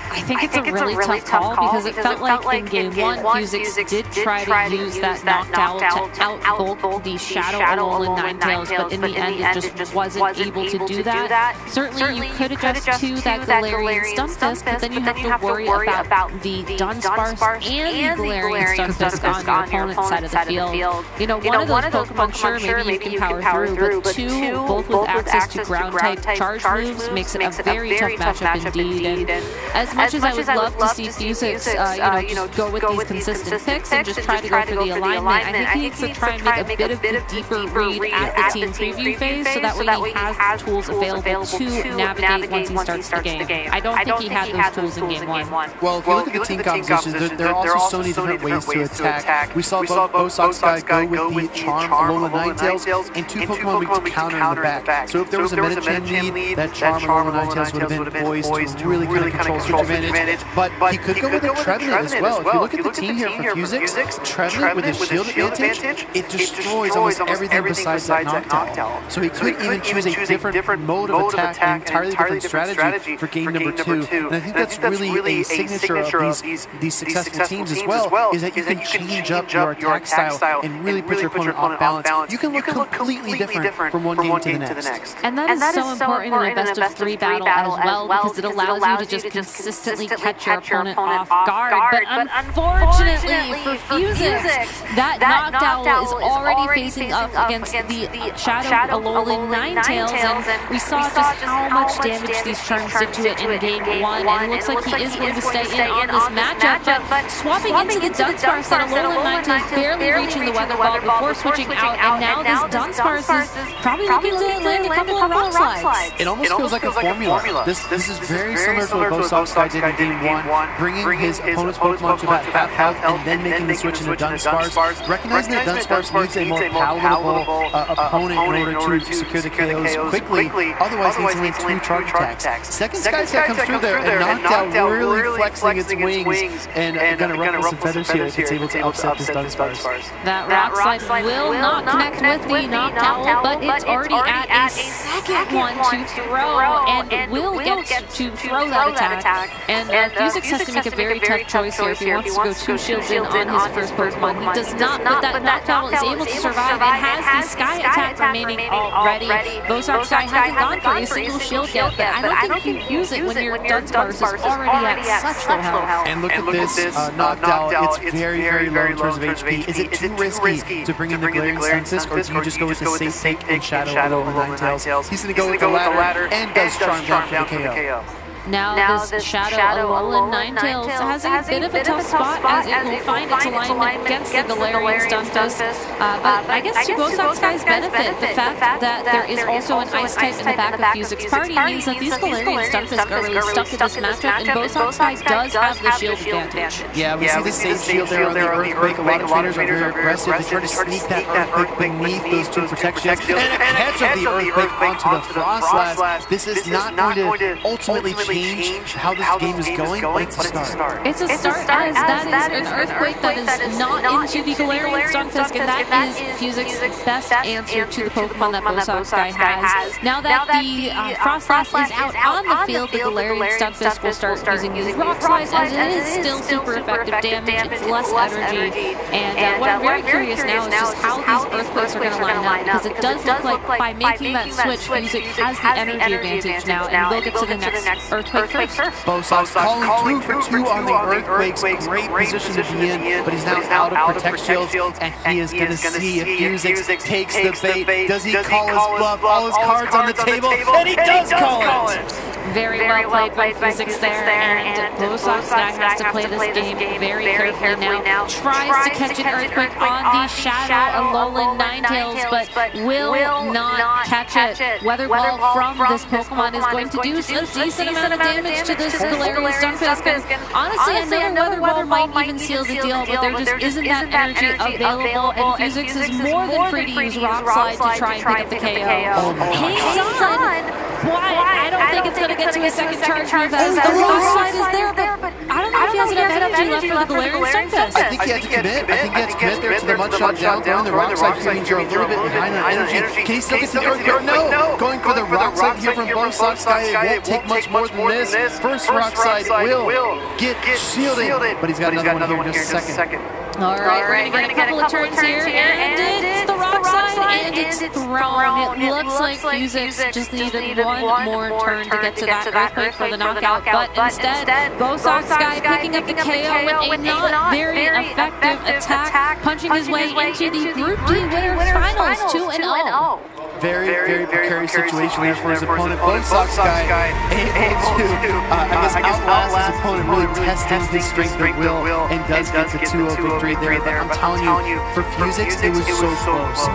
I think it's a really tough call because it felt like in Game 1, Fusix did try to use that Noctowl to outbulk the Shadow Alolan Ninetales, but in the end it just wasn't able to do that. Certainly you could adjust to that Galarian Stunfisk, but then you have to worry about the Dunsparce and the Galarian Stunfisk on your opponent's side of the field. You know, one of those Pokemon, sure, maybe you can power through, but 2, both with access to ground-type charge moves, makes it a very tough matchup indeed. And as much as I would love to see Fusix, just go with these consistent picks and just try to go for the alignment, I think he needs to try and make a bit of a deeper read at the team preview phase, so that way he has the tools available to navigate once he starts the game. I don't think he had those tools in Game 1. Well, if you look at the team compositions, there are also so many different ways to attack. We saw Bosox Sky go with the Charm, Alolan Ninetales, and 2 Pokemon we could counter in the back. So if there was a Medicham lead, that Charm, Alolan Ninetales would have been poised to really kind of control advantage, but he could go with a Trevenant as well. If you look at the team here for Fusix, Trevenant with his shield advantage, it destroys almost everything besides that Noctowl. So he could even choose a different mode of attack, an entirely different strategy for game number 2. And I think that's really a signature of these successful teams as well, is that you can change up your attack style and really put your opponent off balance. You can look completely different from one game to the next. And that is so important in a best-of-3 battle as well, because it allows you to just consistently catch your opponent off guard. But unfortunately for Fusix, that Noctowl is already facing up against the Shadow Alolan Ninetales, and we saw just how much damage these charms did to it in game 1, and it looks like he is going to stay in on this matchup. But swapping into the Dunsparce, that Alolan Ninetales barely reaching the Weather Ball before switching out, and now this Dunsparce is probably looking to land a couple of rock slides. It almost feels like a formula. This is very similar to what Bosox did in game 1, bringing his opponent's Pokemon to about half health and then making the switch into Dunsparce. Recognizing that Dunsparce needs a more palatable opponent in order to secure the KOs quickly, otherwise he needs to land 2 charge attacks. Second Sky Set comes through there, and Noctowl really flexing its wings and going to ruffle some feathers here if it's able to upset this Dunsparce. That rock slide will not connect with the Noctowl, but it's already at a second one to throw, and will get to throw that attack. And Fusix has to make a very tough choice here if he wants to go 2 shields in on his first Pokemon. He does not, but that Noctowl is able to survive and has the Sky attack remaining already. Bosox Sky hasn't gone for a single shield yet, but I don't think you can use it when your Dunsparce is already at such low health. And look at this Noctowl, it's very low in terms of HP. Is it too risky to bring in the Glaring Stunfisk, or do you just go with the safe take and Shadow Alolan Ninetales? He's going to go with the ladder and does Charm Down for the KO. Now this Shadow Alolan Ninetales has a bit of a tough spot as it will find its alignment against the Galarian Stunfisk. But I guess to Bosox Sky's benefit, the fact that there is also an Ice type in the back of Fusix's party means that these Galarian Stunfisk are really stuck in this matchup, and Bosox Sky does have the shield advantage. Yeah, we see the same shield there on the Earthquake. A lot of trainers are very aggressive. They try to sneak that Earthquake beneath those 2 protections, and a catch of the Earthquake onto the Frostlass. This is not going to ultimately change how this game is going, but it's a start. It's a start, as that is an Earthquake that is not into the Galarian Stunfisk, and that is Fusix's best answer to the Pokemon that Bosox Sky has. Now that the Frostlass is out on the field, the Galarian Stunfisk will start using these Rock Slides, as it is still super effective damage, it's less energy, and what I'm very curious now is just how these Earthquakes are going to line up, because it does look like by making that switch, Fusix has the energy advantage now, and we'll get to the next Earthquake first. Bosox calling 2 for 2 on the Earthquakes. Great position to be in, but he's now out of Protect Shields, and he is going to see if Fusix takes the bait. Does he call his bluff? All his cards on the table, and he does call it! Very well played by Fusix there, and Bosox Sky has to play this game very carefully now. Tries to catch an Earthquake on the Shadow Alolan Ninetales, but will not catch it. Weather Ball from this Pokemon is going to do a decent amount of damage to this Galarian Stunfisk, and honestly, I know Weather Ball might even seal the deal, but there just isn't that energy available, and Fusix is more than free to use Rock Slide to try and pick up the KO. Hangs on! But I don't think it's going to get to a second charge move, as the Rock Slide is there, but I don't know if he has enough energy left for the Galarian Stunfisk. I think he had to commit. I think he had to commit there to the Mudshot down, throwing the Rock Slide here means you're a little bit behind on energy. Can he still get to the Earthquake? No! Going for the Rock Slide here from Bosox Sky. It won't take much more than this. First Rock Slide will get shielding, but he's got another one here in just a second. Alright, we're going to get a couple of turns here, and it's the Rock Slide, and it's thrown. It looks like Fusix just needed one more turn to get to that Earthquake for the knockout, but instead, Bosox Sky picking up the KO with a not very effective attack, punching his way into the Group D Winners Finals 2-0. Very precarious situation there for his opponent. Bosox Sky able to, outlast his opponent, really testing his strength of will, and does get the 2-0 victory there. But I'm telling you, for Fusix, it was so close.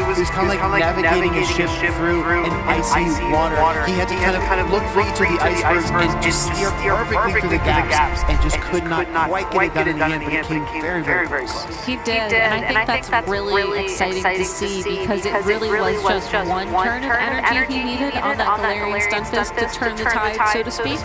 It was kind of like navigating a ship through an icy water. He had to kind of look for each of the icebergs and just steer perfectly through the gaps, and just could not quite get it done in the end, but it came very close. He did, and I think that's really exciting to see, because it really was just one turn of energy he needed on that Galarian Stunfisk to turn the tide, so to speak.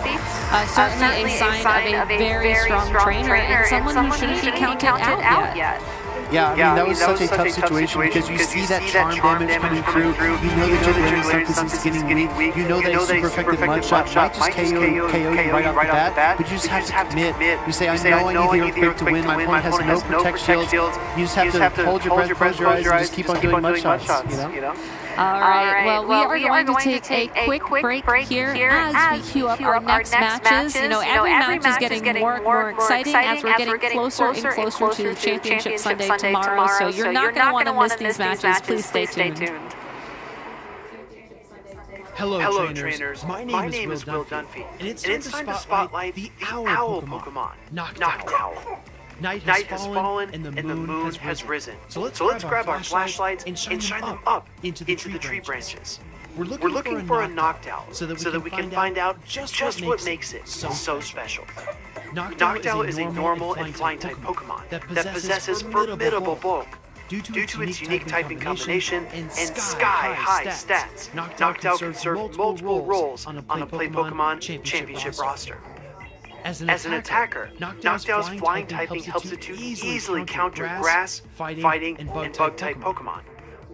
Certainly a sign of a very strong trainer and someone who shouldn't be counted out yet. Yeah, I mean, that was such a tough situation because you see that charm damage coming through. You know that your Galarian Stunfisk is getting weak. You know that a super effective mud shot might just KO you right off the bat, but you just have to commit. You say, I know I need the Earthquake to win. My opponent has no Protect shields. You just have to hold your breath, close your eyes, and just keep on doing mud shots, you know? All right, well, we are going to take a quick break here as we queue up our next matches. You know, every match is getting more and more exciting as we're getting closer and closer to the Championship Sunday tomorrow. So you're not going to want to miss these matches. Please stay tuned. Hello, trainers. My name is Will Dunphy, and it's time to spotlight the owl Pokemon, Noctowl. Night has fallen and the moon has risen. So let's grab our flashlights and shine them up into the tree branches. We're looking for a Noctowl so that we can find out just what makes it so special. Noctowl is a normal and flying type Pokemon that possesses formidable bulk. Due to its unique typing combination and sky-high stats, Noctowl can serve multiple roles on a Play Pokemon Championship roster. As an attacker, Noctowl's flying typing helps it to easily counter grass, fighting, and bug-type Pokemon.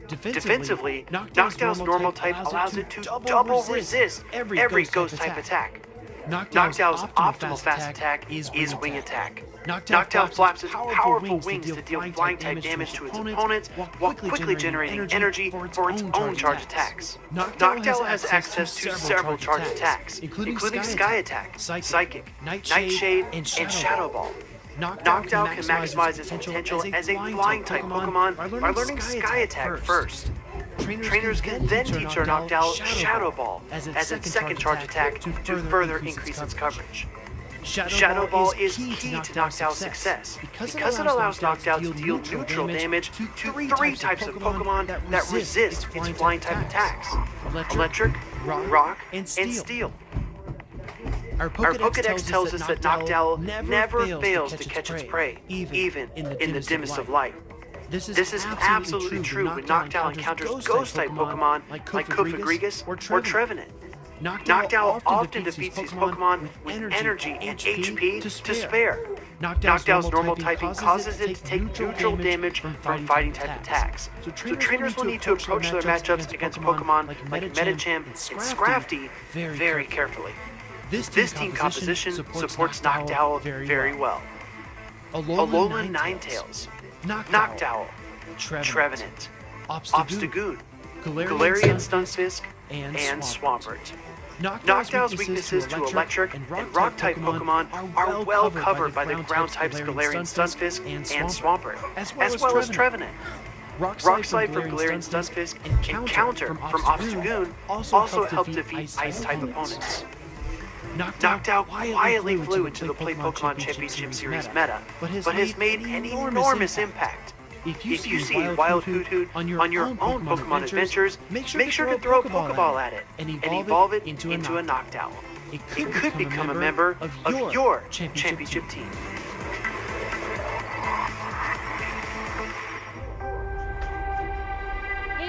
Defensively, Noctowl's normal type allows it to double resist every ghost-type attack. Noctowl's optimal fast attack is Wing Attack. Noctowl flaps its powerful wings to deal flying-type damage to its opponents while quickly generating energy for its own charge attacks. Noctowl has access to several charge attacks, including Sky Attack, Psychic, Nightshade, and Shadow Ball. Noctowl can maximize its potential as a flying-type Pokemon by learning Sky Attack first. Trainers can then teach their Noctowl Shadow Ball as its second charge attack to further increase its coverage. Shadow Ball is key to Noctowl's success because it allows Noctowl to deal neutral damage to three types of Pokemon that resist its flying type attacks: Electric, Rock, and Steel. Our Pokedex tells us that Noctowl never fails to catch its prey, even in the dimmest of light. This is absolutely true when Noctowl encounters Ghost-type Pokemon like Kofagrigus or Trevenant. Noctowl often defeats these Pokemon with energy and HP to spare. Noctowl's normal typing causes it to take neutral damage from fighting-type attacks, so trainers will need to approach their matchups against Pokemon like Medicham and Scrafty very carefully. This team composition supports Noctowl very well. Alolan Ninetales, Noctowl, Trevenant, Obstagoon, Galarian Stunfisk, and Swampert. Noctowl's weaknesses to Electric and Rock-type Pokemon are well covered by the ground types Galarian Stunfisk and Swampert, as well as Trevenant. Rock Slide from Galarian Stunfisk and Counter from Obstagoon also help defeat Ice-type opponents. Noctowl quietly flew into the Play Pokemon Championship Series meta, but has made an enormous impact. If you see a wild Hoothoot on your own Pokemon adventures, make sure to throw a Pokeball at it and evolve it into a Noctowl. It could become a member of your championship team.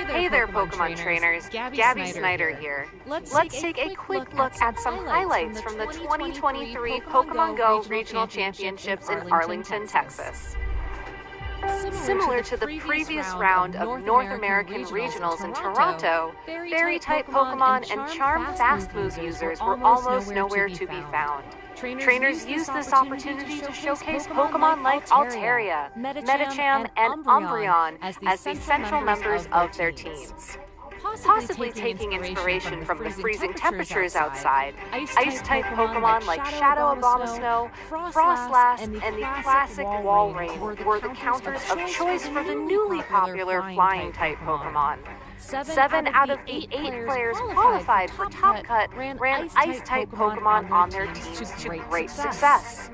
Hey there, Pokemon trainers. Gabby Snyder here. Let's take a quick look at some highlights from the 2023 Pokemon Go Regional Championships in Arlington, Texas. Similar to the previous round of North American Regionals in Toronto, Fairy-type Pokemon and Charm Fast Move users were almost nowhere to be found. Trainers used this opportunity to showcase Pokemon like Altaria, Medicham, and Umbreon as the central members of their teams. Possibly taking inspiration from the freezing temperatures outside, Ice-type Pokemon like Shadow Abomasnow, Frostlass, and the classic Walrein were the counters of choice for the newly popular Flying-type Pokemon. 7 out of the 8 players qualified for Top Cut ran Ice-type Pokemon on their teams to great success.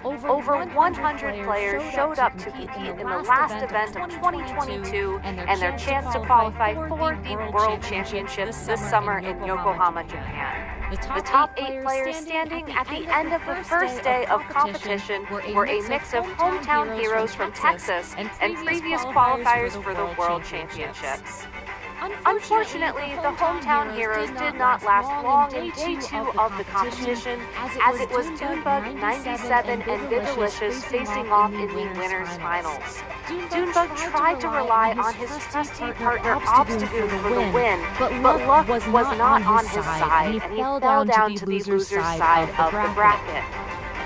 Over 100 players showed up to compete in the last event of 2022 and their chance to qualify for the World Championships this summer in Yokohama, Japan. The top 8 players standing at the end of the first day of competition were a mix of hometown heroes from Texas and previous qualifiers for the World Championships. Unfortunately, the hometown heroes did not last long in Day 2 of the competition, as it was Dunebug 97 and Bibelicious facing off in the winners' finals. Dunebug tried to rely on his trusty partner Obstagoon for the win, but luck was not on his side, and he fell down to the loser's side of the bracket.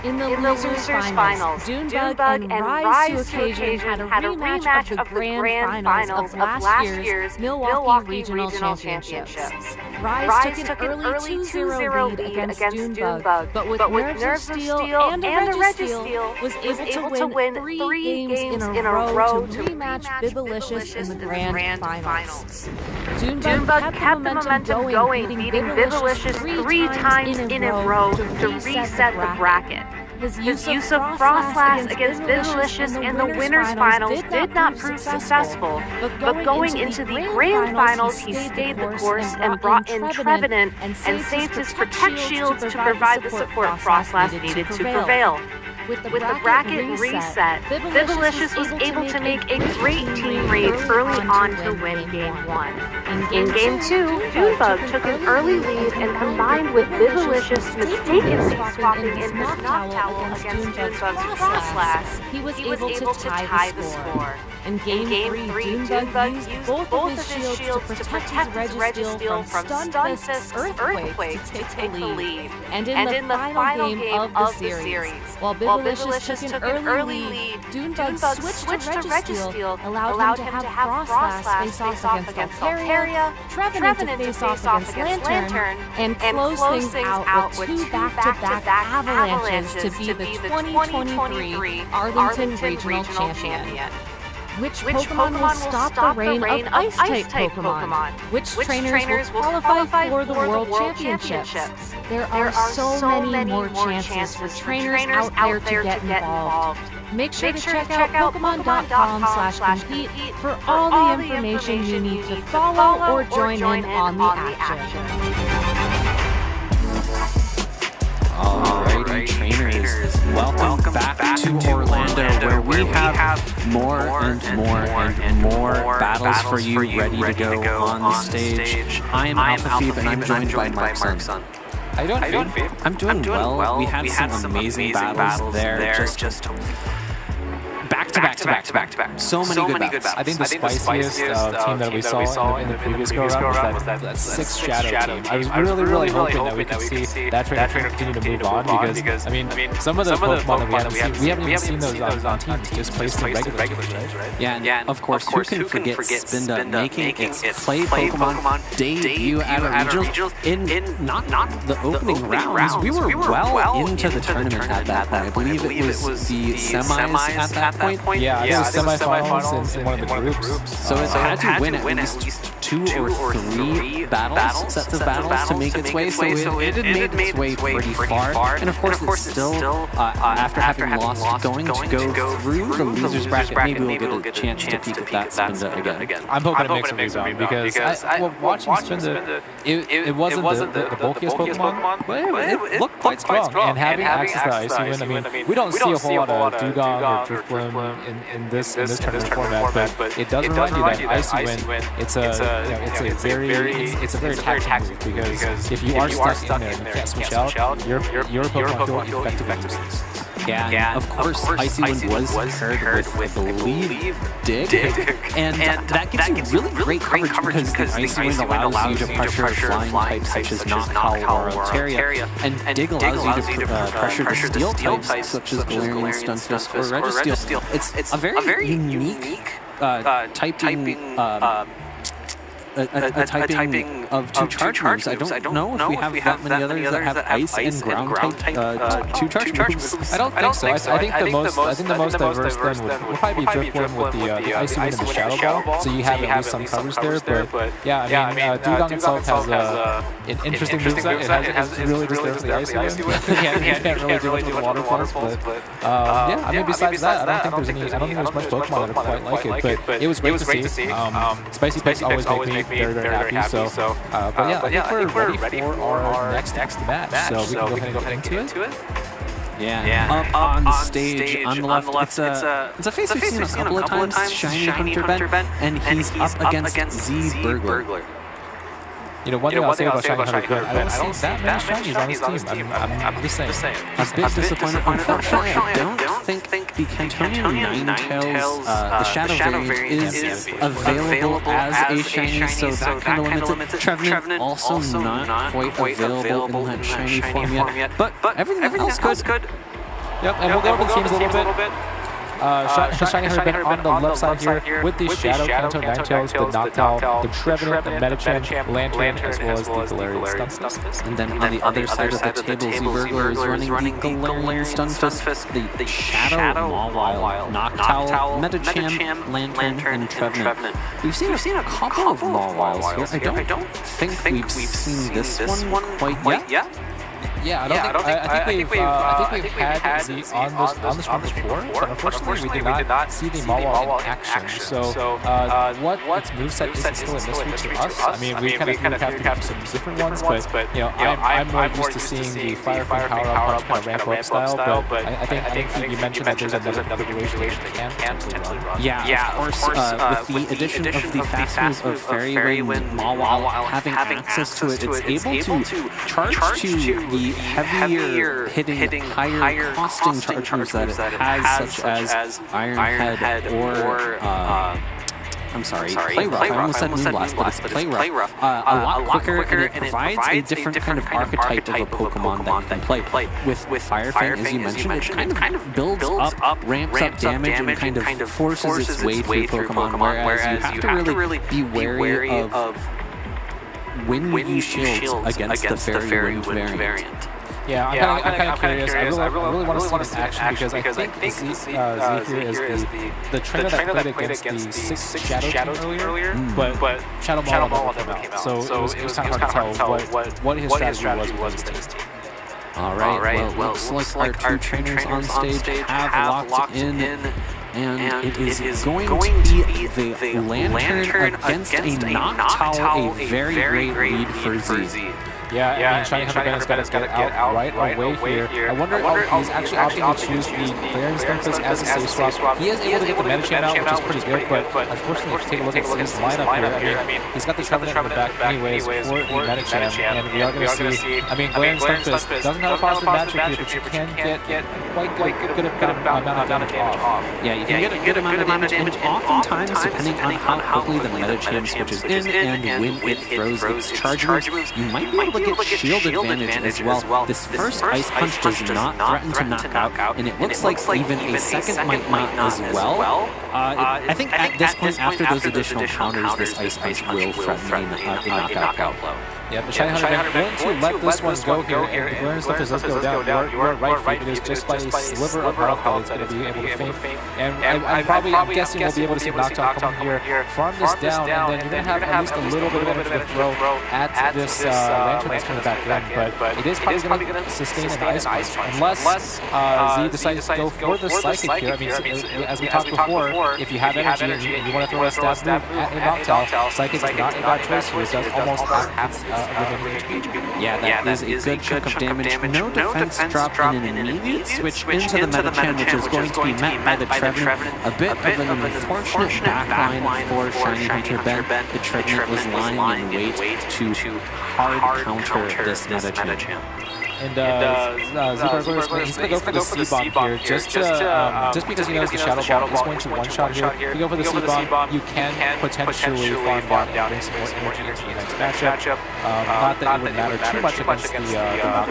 In the losers finals, Dunebug and Rise to Occasion had a rematch of the grand finals of last year's Milwaukee Regional Championships. Rise took an early 2-0 lead against Dunebug, but with Nerves of Steel and a Registeel, was able to win 3 games in a row to rematch Bibelicious in the grand finals. Dunebug kept the momentum going, beating Bibelicious 3 times in a row to reset the bracket. His use of Frostlass against Bibelicious in the winners' finals did not prove successful, but going into the grand finals, he stayed the course and brought in Trevenant and saved his Protect shields to provide the support Frostlass needed to prevail. With the bracket reset, Bibelicious was able to make a great team raid early on to win Game 1. In Game 2, Dunebug took an early lead and combined with Bibelicious mistakenly swapping in his Noctowl against Dunebug's Frostlass, he was able to tie the score. In Game 3, Dunebug used both of his shields to protect his Registeel from Stunfist's Earthquakes to take the lead. And in the final game of the series, while Bibelicious took an early lead, Dunebug switched to Registeel, allowed him to have Frostlass face off against Altaria, Trevenant to face off against Lantern, and close things out with 2 back-to-back avalanches to be the 2023 Arlington Regional Champion. Which Pokemon will stop the reign of Ice-type Pokemon? Which trainers will qualify for the World Championships? There are so many more chances for trainers out there to get involved. Make sure to check out Pokemon.com/compete for all the information you need to follow or join in on the action. Alrighty, trainers, welcome back to Orlando, where we have more and more battles for you ready to go on the stage. I am AlphaPhoebe, and I'm joined by Markson. How you doing, Phoebe? I'm doing well. We had some amazing battles there, just back to back. So many good battles. I think the spiciest team that we saw in the previous go-around was that 6 Shadow team. I was really hoping that we could see that trainer continue to move on because, I mean, some of those Pokemon that we haven't even seen those on teams just placed in regular teams, right? Yeah, and of course, who can forget Spinda making its Play Pokemon debut at Regionals in not the opening rounds. We were well into the tournament at that point. I believe it was the semis at that point. Yeah, it was semifinals in one of the groups. So it had to win at least 2 or 3 sets of battles to make its way. So it had made its way pretty far. And of course, it's still, after having lost, going to go through the losers bracket. Maybe we'll get a chance to peek at that Spinda again. I'm hoping it makes a rebound because watching Spinda, it wasn't the bulkiest Pokemon, but it looked quite strong. And having access to Icy Wind, I mean, we don't see a whole lot of Dewgong or Drifblim in this tournament format, but it does remind you that Icy Wind, it's a very taxing move because if you are stuck in there and you can't switch out, your Pokemon will effectively lose this. Yeah, of course, Icy Wind was paired with, I believe, Dig, and that gives you really great coverage because the Icy Wind allows you to pressure flying types such as Noctowl or Altaria, and Dig allows you to pressure the steel types such as Galarian, Stunfisk, or Registeel. It's a very unique typing a typing of 2 charge moves. I don't know if we have that many others that have ice and ground type 2 charge moves. I don't think so. I think the most diverse then would probably be Drifblim with the Icy Wind and the Shadow Ball, so you have at least some coverage there. But yeah, I mean, Dewgong itself has an interesting moveset. It has really just there for the Icy Wind. You can't really do it with the water pulse, but yeah, I mean, besides that, I don't think there's much Pokemon that are quite like it, but it was great to see. Spicy picks always make me very happy. So, but yeah, I think we're ready for our next match. So we can go ahead and get into it. Yeah. Up on the stage, on the left. It's a face we've seen a couple of times, Shiny Hunter Ben, and he's up against Z Burglar. You know, one thing I'll say about Shiny Hunter Ben, I don't see that many shinies on his team. I'm just saying. A bit disappointed. Unfortunately, I don't think the Cantonian Ninetales, the Shadow variant is available as a shiny, so that kind of limits it. Trevenant also not quite available in that shiny form yet, but everything else good. Yep, and we'll go over the teams a little bit. Shiny Hunter Ben on the left side here with the Shadow, Kanto, Ninetales, the Noctowl, the Trevenant, the Medicham, Lantern, as well as the Galarian Stunfisk. And then on the other side of the table, Z-Burglar is running the Galarian Stunfisk, the Shadow, Mawile, Noctowl, Medicham, Lantern, and Trevenant. We've seen a couple of Mawiles here. I don't think we've seen this one quite yet. Yeah, I think we've had Z on this run before, but unfortunately we did not see the Mawile in action. So what its moveset is still a mystery to us. I mean, we kind of have to do some different ones, but you know, I'm more used to seeing the Fire Flame Power Up kind of ramp up style. But I think you mentioned that there's another configuration that you can potentially run. Yeah, of course. With the addition of the fast move of Fairy Wind, Mawile having access to it, it's able to charge to the heavier hitting, higher costing charge moves that it has, such as Iron Head or I'm sorry, Play Rough. I almost said Moonblast, but it's Play Rough. A lot quicker, and it provides a different kind of archetype of a Pokemon that you can play. With Fire Fang, as you mentioned, it kind of builds up, ramps up damage, and kind of forces its way through Pokemon, whereas you have to really be wary of when you use shields against the Fairy Wind variant. Yeah, I'm kind of curious. I really want to see this action because I think Z here is the trainer that played against the 6 Shadow team earlier, but Shadow Mawile never came out. So it was kind of hard to tell what his strategy was with his team. All right, well, looks like our 2 trainers on stage have locked in. And it is going to be the Lantern against a Noctowl, a very great lead for Z. Yeah, I mean, Shiny Hunter Ben has got to get out right away here. I wonder if he's actually opting to choose the Galarian Stunfisk as a safe swap. He is able to get the Medicham out, which is pretty good, but unfortunately, if you take a look at his lineup here, I mean, he's got the Trevenant in the back anyways for the Medicham, and we are going to see, I mean, Galarian Stunfisk doesn't have a positive matchup here, but you can get quite good amount of damage off. Yeah, you can get a good amount of damage, and oftentimes, depending on how quickly the Medicham switches in and when it throws its charge moves, you might be able to get shield advantage as well. This first Ice Punch does not threaten to knock out, and it looks like even a second might not as well. I think at this point, after those additional counters, this Ice Punch will threaten a knockout blow. Yeah, but Shiny Hunter Ben going to let this one go here, and the Galarian Stunfisk does go down. You are right, because just by a sliver of health, probably it's going to be able to feint. And I'm guessing we'll be able to see Noctowl come in here, farm this down, and then you're going to have at least a little bit of energy to throw at this Lantern that's coming back in. But it is probably going to sustain an Ice Punch, unless Z decides to go for the Psychic here. I mean, as we talked before, if you have energy and you want to throw a stab move at a Noctowl, Psychic is not a bad choice here. It does almost half yeah, that is a good chunk of damage. No defense drop and an immediate switch into the Medicham, which is going to be met by the Trevenant. A bit of an unfortunate backline for Shiny Hunter Ben. The Trevenant was lying in wait to hard counter this Medicham. And Z-Burglar he's going to go for the C-Bomb here, just because he knows the Shadow Ball is going to one-shot here. If you go for the C-Bomb, you can potentially farm down and bring some more energy into the next matchup. Not that it would matter too much against the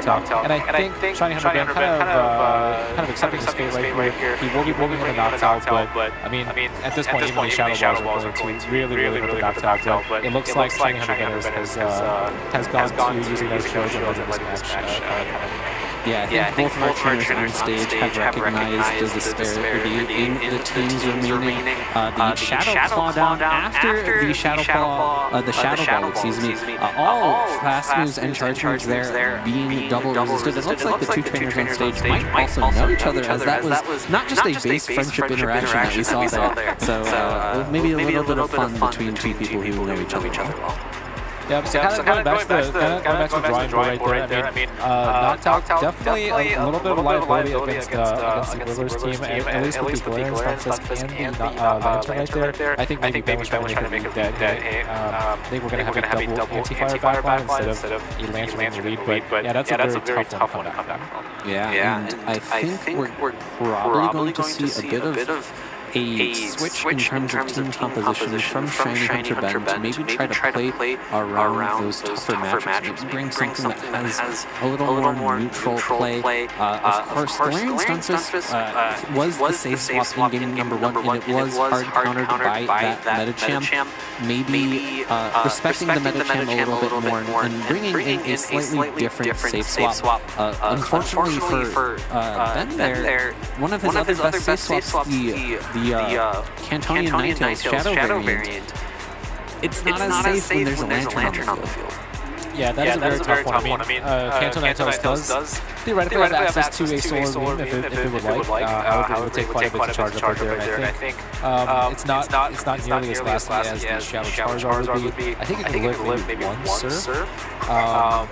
Noctowl. And I think Shiny Hunter Ben kind of accepting his fate right here. He will be moving with the Noctowl, but I mean, at this point, even the Shadow Balls are going to really hurt the Noctowl. But it looks like Shiny Hunter Ben has gone to using those shows in this match. Yeah, I think both of our trainers on stage have recognized the disparity in the teams remaining. The Shadow Claw down after the Shadow Claw, the Shadow Ball, excuse me. All fast moves and charge moves there being double resisted. It looks like the 2 trainers on stage might also know each other, as that was not just a base friendship interaction that we saw there. So maybe a little bit of fun between 2 people who know each other well. Yeah, so kind of going back to the drawing board right there. I mean, Noctowl definitely a little bit of a liability against the Brewers team, at least with the Galarian Stunfisk and the Lantern right there. I think maybe Ben was trying to make it that I think we're going to have a double anti-fire back instead of a Lantern in the lead, but yeah, that's a very tough one to come back from. Yeah, and I think we're probably going to see a bit of a switch in terms of team composition from Shiny Hunter Ben to maybe try to play around those tougher matchups, maybe bring something that has a little more neutral play. Of course, Galarian Stunfisk was the safe swap in game number 1, and it was hard countered by that Medicham. Maybe respecting the Medicham a little bit more and bringing in a slightly different safe swap. Unfortunately for Ben there, one of his other best safe swaps, the Cantonian Ninetales Shadow variant, it's not as safe when there's a Lantern on the field. Yeah, that is a very tough one. I mean, Kanto Ninetales does theoretically have access to a Solar Beam if it would like. However, it would take quite a bit to charge up right there. And I think it's not nearly as lasting as the Shadow Charizard would be. I think it can live maybe one serve.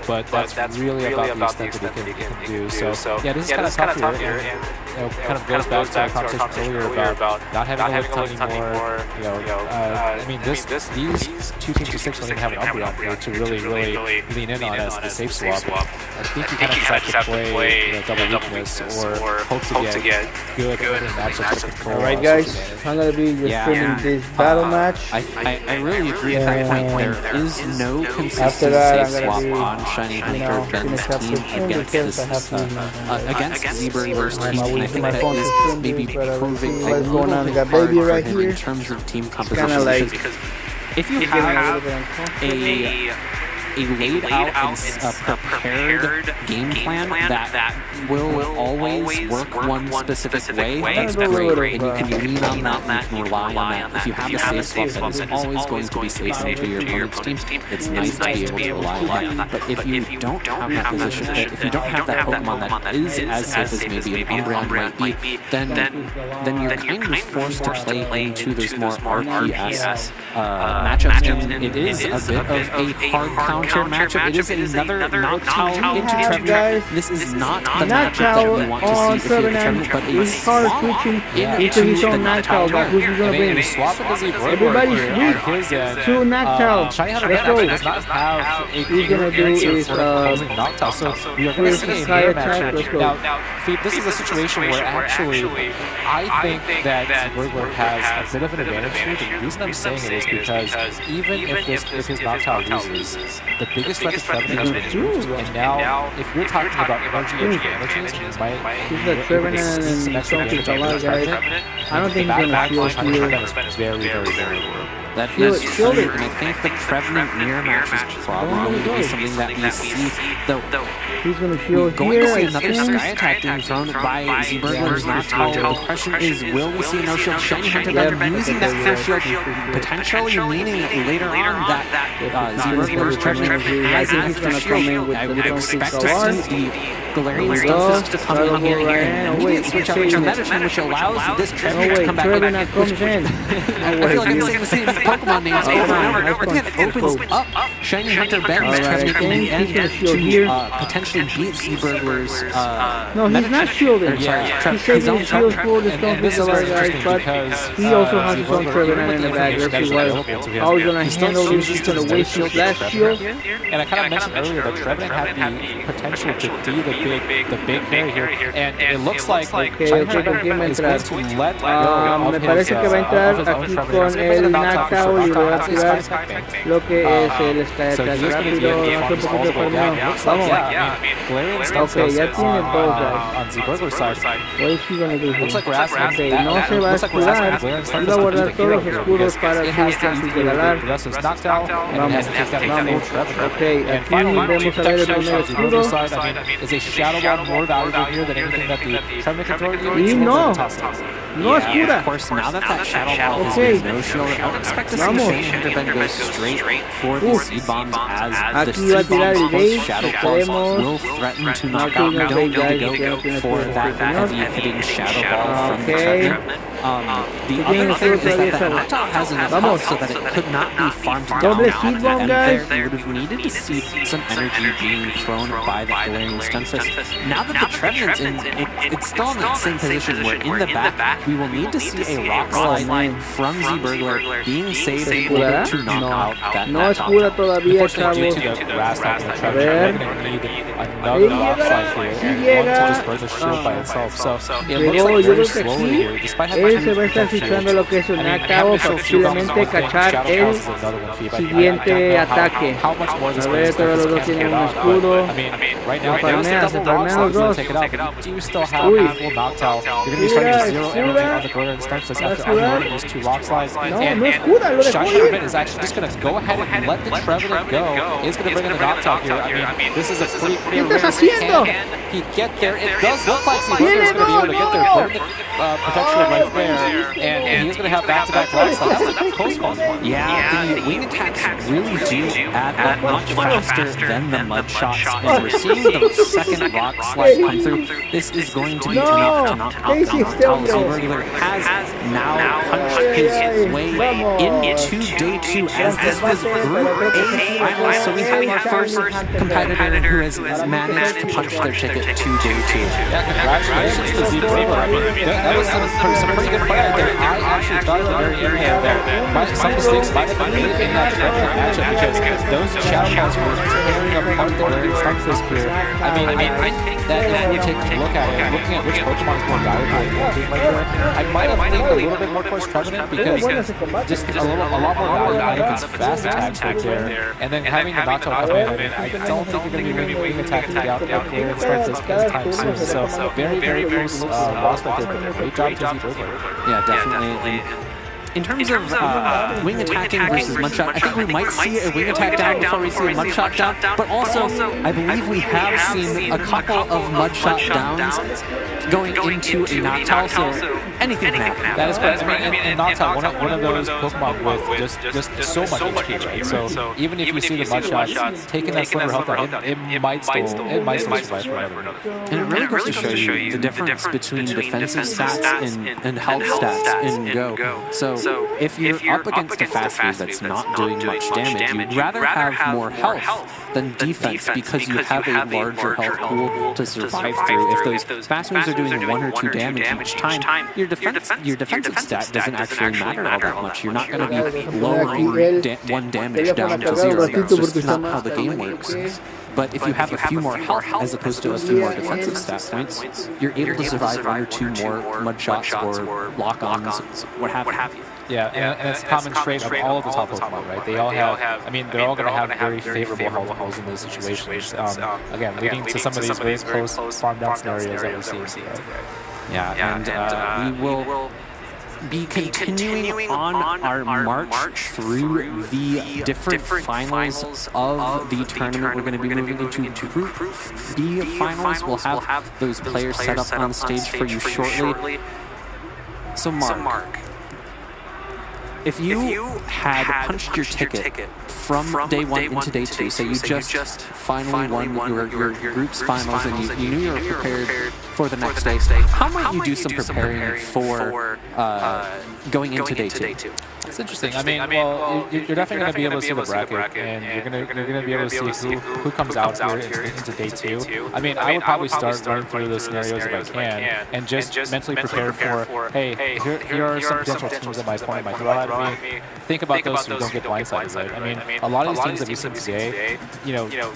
But that's really about the extent that it can do. So yeah, this is kind of tough here. And kind of goes back to our conversation earlier about not having a lift anymore. I mean, these two teams of 6 don't even have an Umbreon here to really lean in on as the safe swap. I think you kind of just have to play double weakness or hope to get good matchups to control. Alright guys, I'm going to be just filming this battle match. I really agree at that point. There is no consistent safe swap on Shiny Hunter Ben's team against Zebraver's team. I think that is maybe proving a little bit hard for him in terms of team composition. Because if you have a laid out and prepared game plan that will always work one specific way, that's great, and you can lean on that, you can rely on that. If you have a safe swap that is always going to be safe to your opponent's team, it's nice to be able to rely on that. But if you don't have that position, if you don't have that Pokemon that is as safe as maybe an Umbreon might be, then you're kind of forced to play into those more RPS matchups, and it is a bit of a hard counter matchup. It is another Noctowl into Trevenant. This is not the matchup that we want to see defeat Trevenant, but it's hard switching into his own Noctowl, but who's going to win? Everybody's weak to Noctowl. Let's go. Does not have a he's going to do is Noctowl, so we are going to see a mirror match. Now, this is a situation where actually I think that Burglar has a bit of an advantage here. The reason I'm saying it is because even if his Noctowl loses, the biggest threat to Trevenant has been removed, and now if you're talking about energy advantages, you might he's got Trevenant and something a lot, guys. I don't think he's going to feel here. very low. That is true, and I think the Trevenant mirror match is probably going to be something that we see, though. He's going to feel going here, to see another Sky Attack being thrown by Zebraver's Noctowl. The question is, will we see no shield? Shiny Hunter Ben using that full shield, potentially meaning later on that Zebraver's Trevenant has an extra shield. I would expect to see the Galarian Stunfisk to come in here and immediate switch out into Medicham, which allows this Trevenant to come back. I feel like I'm saying the same Pokemon names over and over again. It opens up Shiny Hunter Ben's Trevenant in the end to potentially beat Zebraver's no, he's not shielded. He says he's shield for the Stunfisk a lot, guys, but he also has his own Trevenant in the bag. Let's see how he's going to handle this. He's going to waste his last shield. And I kind of mentioned earlier that Trevenant had the potential to be the big carry here, and it looks like Shiny Hunter Ben is going to let go me parece que va a entrar aquí con el Noctowl y va a activar lo que es el Sky Attack rápido, hace un poquito de farmeo. Vamos. Ok, ya tiene dos, guys. What is he gonna do here? Ok, no se va a escudar, iba a guardar todos los escudos para sus chances de ganar. Vamos. Ok, aquí vemos a ver el primer escudo. Shadow Ball more valuable here than anything that the Trevenant can throw at you? Y no. No es cura. Of course, now that that Shadow Ball has been no shield, I would expect to see Shane Hinterben go straight for the Seed Bombs as the Seed Bombs plus Shadow Balls will threaten to knock out. Don't need to go for that heavy hitting Shadow Ball from the Trevenant. The other thing is that the Noctowl has enough health so that it could not be farmed down, and there you would have needed to see some energy being thrown by the Galarian Stunfisk. Now that the Trevenant's in, it's still in that same position where in the back, we will need to see a Rock Slide from Z-Burglar being saved and able to knock out that No es cura todavía, Unfortunately, due chavos. to the grass type of the Trevenant, we're going to need another Rock Slide here, and one to just burn the shield by itself. So it looks like very slowly here, despite having Él se va a estar fijando lo que es un knockout para posiblemente cachar el siguiente ataque. A ver, todos los dos tienen un escudo. Se farmea los dos. Uy. No, no es cura, lo dejó ir. Is actually just going to go ahead and let the Trevenant go. Is going to bring in the Noctowl here. I mean, this is a pretty clear ¿Qué estás haciendo? He get there. It does look like Z-Burglar is going to be able to get there. Burn the protection right there. And he's going to have back-to-back Rock Slide. That was a close one. Yeah, the wing attacks really do add up much faster than the mud shots. And we're seeing the second Rock Slide come through. This is going to be enough to knock out the Noctowl. Z-Burglar has now punched his way into Day 2 as this was Group A Finals. So we have our first competitor who has managed to punch their ticket to Day 2. Yeah, congratulations to Z-Burglar. I mean, that was some pretty good play out there. I actually thought at the very end there, some mistakes might have been made in that Trevenant matchup because those Shadow Balls were tearing apart the Galarian Stunfisk here. I mean, I think that if we take a look at it, looking at which Pokemon is more valuable in the game right here, I might have leaned a little bit more towards Trevenant because just a lot more value out of its fast attacks right there. And then having the Noctowl come in, I mean, I don't think you're going to be wing attacking out the Galarian Stunfisk anytime soon. So very close loss right there, but great job to Z-Burglar. Yeah, definitely. In terms of wing attacking versus mudshot, I think we might see a wing attack down before we see a mudshot down, but also I believe we have seen a couple of mudshot downs going into a Noctowl, so anything can happen. That is correct. I mean, and Noctowl, one of those Pokemon with just so much HP, right? So even if you see the mudshot taking that sliver health out, it might still survive for another. And it really goes to show you the difference between defensive stats and health stats in Go. So if you're up against a fast move that's not doing much damage, you'd rather have more health than defense because you have a larger health pool to survive through. If those fast moves are doing 1 or 2 damage each time, your defensive stat doesn't actually matter all that much. You're not going to be lowering 1 damage down to 0. That's just not how the game works. But if you have a few more health as opposed to a few more defensive stat points, you're able to survive 1 or 2 more mud shots or lock-ons, what have you. Yeah, and it's a common trait of all of the top Pokemon, right? They all have, I mean, they're all going to have very favorable health pools in those situations. Again, leading to some of these very close farm down scenarios that we see. Yeah, and we will be continuing on our march through the different finals of the tournament. We're going to be moving into Group B finals. We'll have those players set up on the stage for you shortly. So Mark, if you had punched your ticket from day 1 into day 2, so you just finally won your group's finals and you knew you were prepared for the next day, how might you do some preparing for going into day 2? It's interesting. I mean, well, you're definitely going to be able to see the bracket, and you're going to be able to see who comes out here into day 2. I mean, I would probably start running through those scenarios if I can, and just mentally prepare for, hey, here are some potential teams that my opponent might throw at me. Think about those so you don't get blindsided, right? I mean, a lot of these teams that we've seen today,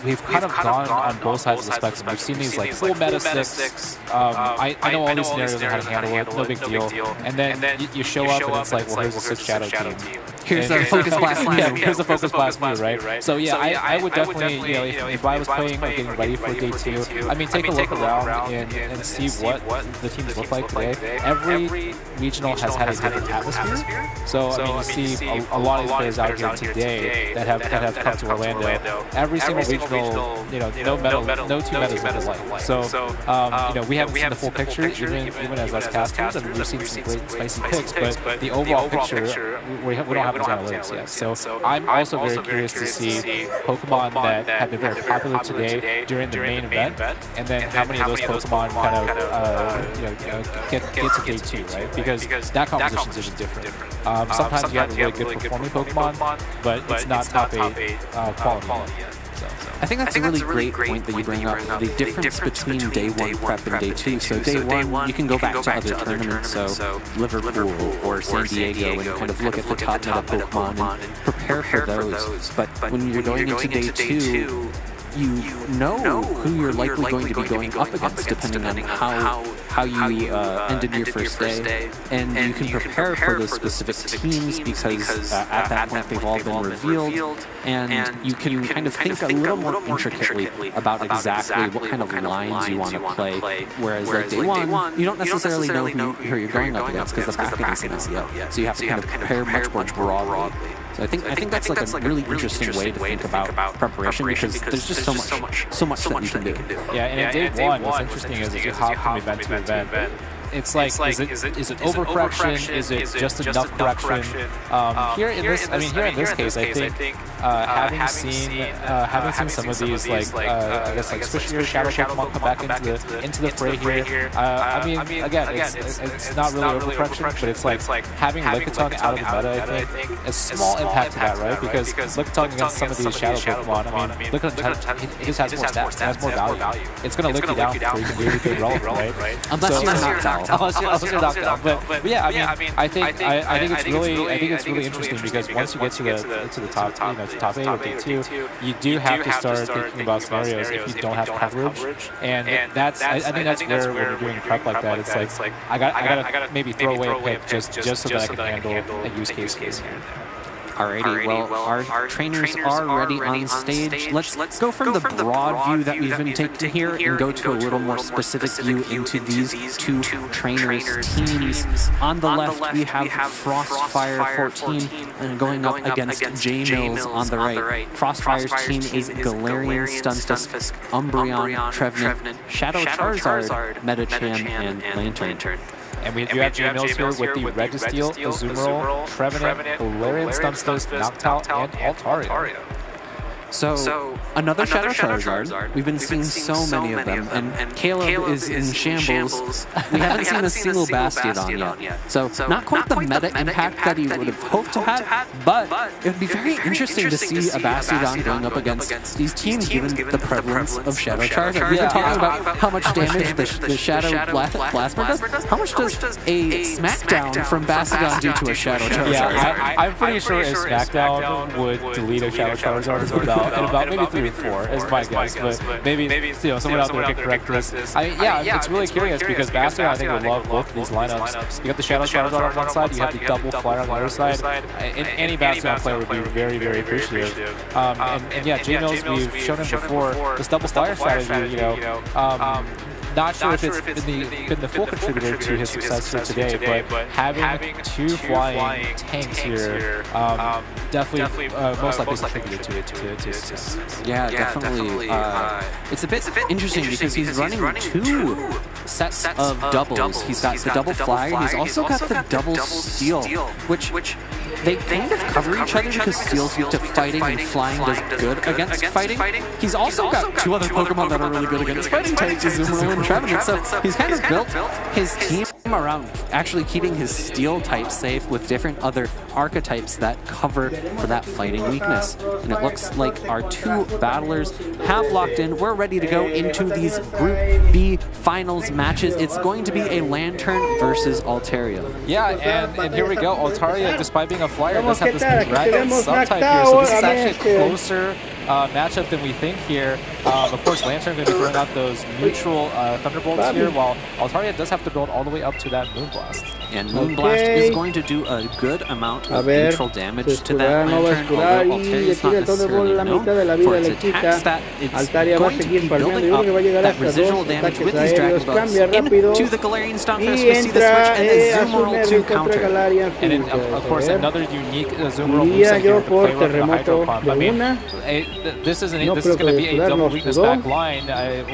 we've kind of gone on both sides of the spectrum. We've seen these like full meta 6. I know all these scenarios and how to handle it, no big deal. And then you show up and it's like, well, here's a 6 Shadow team. Here's a Focus Blast Mew. Yeah, here's a Focus Blast Mew, right? So yeah, I would definitely, you know, if I was playing or getting ready for day 2, I mean, take a look around and see what the teams look like today. Every regional has had a different atmosphere. So I mean, you see a lot of these players out here today that have come to Orlando. Every single regional, you know, no two metas look alike. So you know, we haven't seen the full picture even as us casters, and we've seen some great spicy picks, but the overall picture, we don't have those analytics yet. So I'm also very curious to see Pokemon that have been very popular today during the main event, and then how many of those Pokemon kind of you know, get to day 2, right? Because that composition is different. Sometimes you have a really good performing Pokemon, but it's not top 8 quality yet. I think that's a really great point that you bring up, the difference between day 1 prep and day 2. So day 1, you can go back to other tournaments, so Liverpool or San Diego, and kind of look at the top meta Pokemon and prepare for those. But when you're going into day 2, you know who you're likely going to be going up against depending on how you ended your first day, and you can prepare for those specific teams because at that point they've all been revealed, and you can kind of think a little more intricately about exactly what kind of lines you want to play, whereas like day 1, you don't necessarily know who you're going up against because the packet isn't out yet, so you have to kind of prepare much more broadly. So I think that's like a really interesting way to think about preparation because there's just so much that you can do. Yeah, and in day 1, what's interesting is you hop from event to event. It's like, is it overcorrection? Is it just enough correction? Here in this case, I think having seen some of these I guess squishier shadow Pokemon come back into the fray here. I mean, again, it's not really overcorrection, but it's like having Lickitung out of the meta. I think a small impact to that, right? Because Lickitung against some of these shadow Pokemon, I mean, Lickitung just has more stats, it has more value. It's gonna lick you down before you can really be relevant, right? Unless you're knocked out. Unless you're knocked out. But yeah, I mean, I think it's really interesting because once you get to the top, you know, to top 8 or day 2, you do have to start thinking about scenarios if you don't have coverage, and that's I think that's where when you're doing prep like that, it's like I gotta maybe throw away a pick just so that I can handle a use case here. Alrighty, well, our trainers are ready on stage. Let's go from the broad view that we've been taking here and go to a little more specific view into these two trainers' teams. On the left, we have Frostfire 14 and going up against J-Mills on the right. Frostfire's team is Galarian, Stunfisk, Umbreon, Trevenant, Shadow Charizard, Medicham, and Lantern. And we do have J-Mills here with the Registeel, Azumarill, Trevenant, Galarian, Stunfisk, Noctowl, and Altaria. So, another Shadow Charizard. We've been seeing so many of them, and Caleb is in shambles. We haven't seen a single Bastiodon yet. So, not quite the meta impact that he would have hoped to have, but it would be very interesting to see a Bastiodon going up against these teams given the prevalence of Shadow Charizard. We've been talking about how much damage the Shadow Blastman does. How much does a Smackdown from Bastiodon do to a Shadow Charizard? Yeah, I'm pretty sure a Smackdown would delete a Shadow Charizard in about maybe 3 or 4 is my guess, but maybe you know, someone out there can correct this. It's really curious because Bastiodon I think would love both of these lineups. You got the Shadow Charizard on one side, you have the double flyer on the other side. And any Bastiodon player would be very, very appreciative. And yeah, J-Mills, we've shown him before, this double flyer strategy, you know, not sure if it's been the full contributor to his success here today, but having 2 flying tanks here definitely most likely contributed to success. Yeah, definitely. It's a bit interesting because he's running 2 sets of doubles. He's got the double flyer, and he's also got the double steel, which they kind of cover each other because Steel's weak to fighting and Flying does good against fighting. He's also got 2 other Pokemon that are really good against fighting types, Azumarill and Trevenant, so he's kind of built his team around actually keeping his Steel type safe with different other archetypes that cover for that fighting weakness. And it looks like our 2 battlers have locked in. We're ready to go into these Group B finals matches. It's going to be a Lantern versus Altaria. Yeah, and here we go. Altaria, despite being a flyer, does have this Dragon subtype here, so this is actually a closer matchup than we think here. Of course, Lantern going to be throwing out those neutral Thunderbolts here, while Altaria does have to build all the way up to that Moonblast. And Moonblast is going to do a good amount of neutral damage to that Lantern, although Altaria is not necessarily known for its attacks that it's going to be building up that residual damage with these Dragon Balls into the Galarian Stunfisk. We see the switch and then Azumarill to counter. And then, of course, another unique Azumarill moveset here to play with the Hydro Pump. I mean, this is going to be a double weakness back line.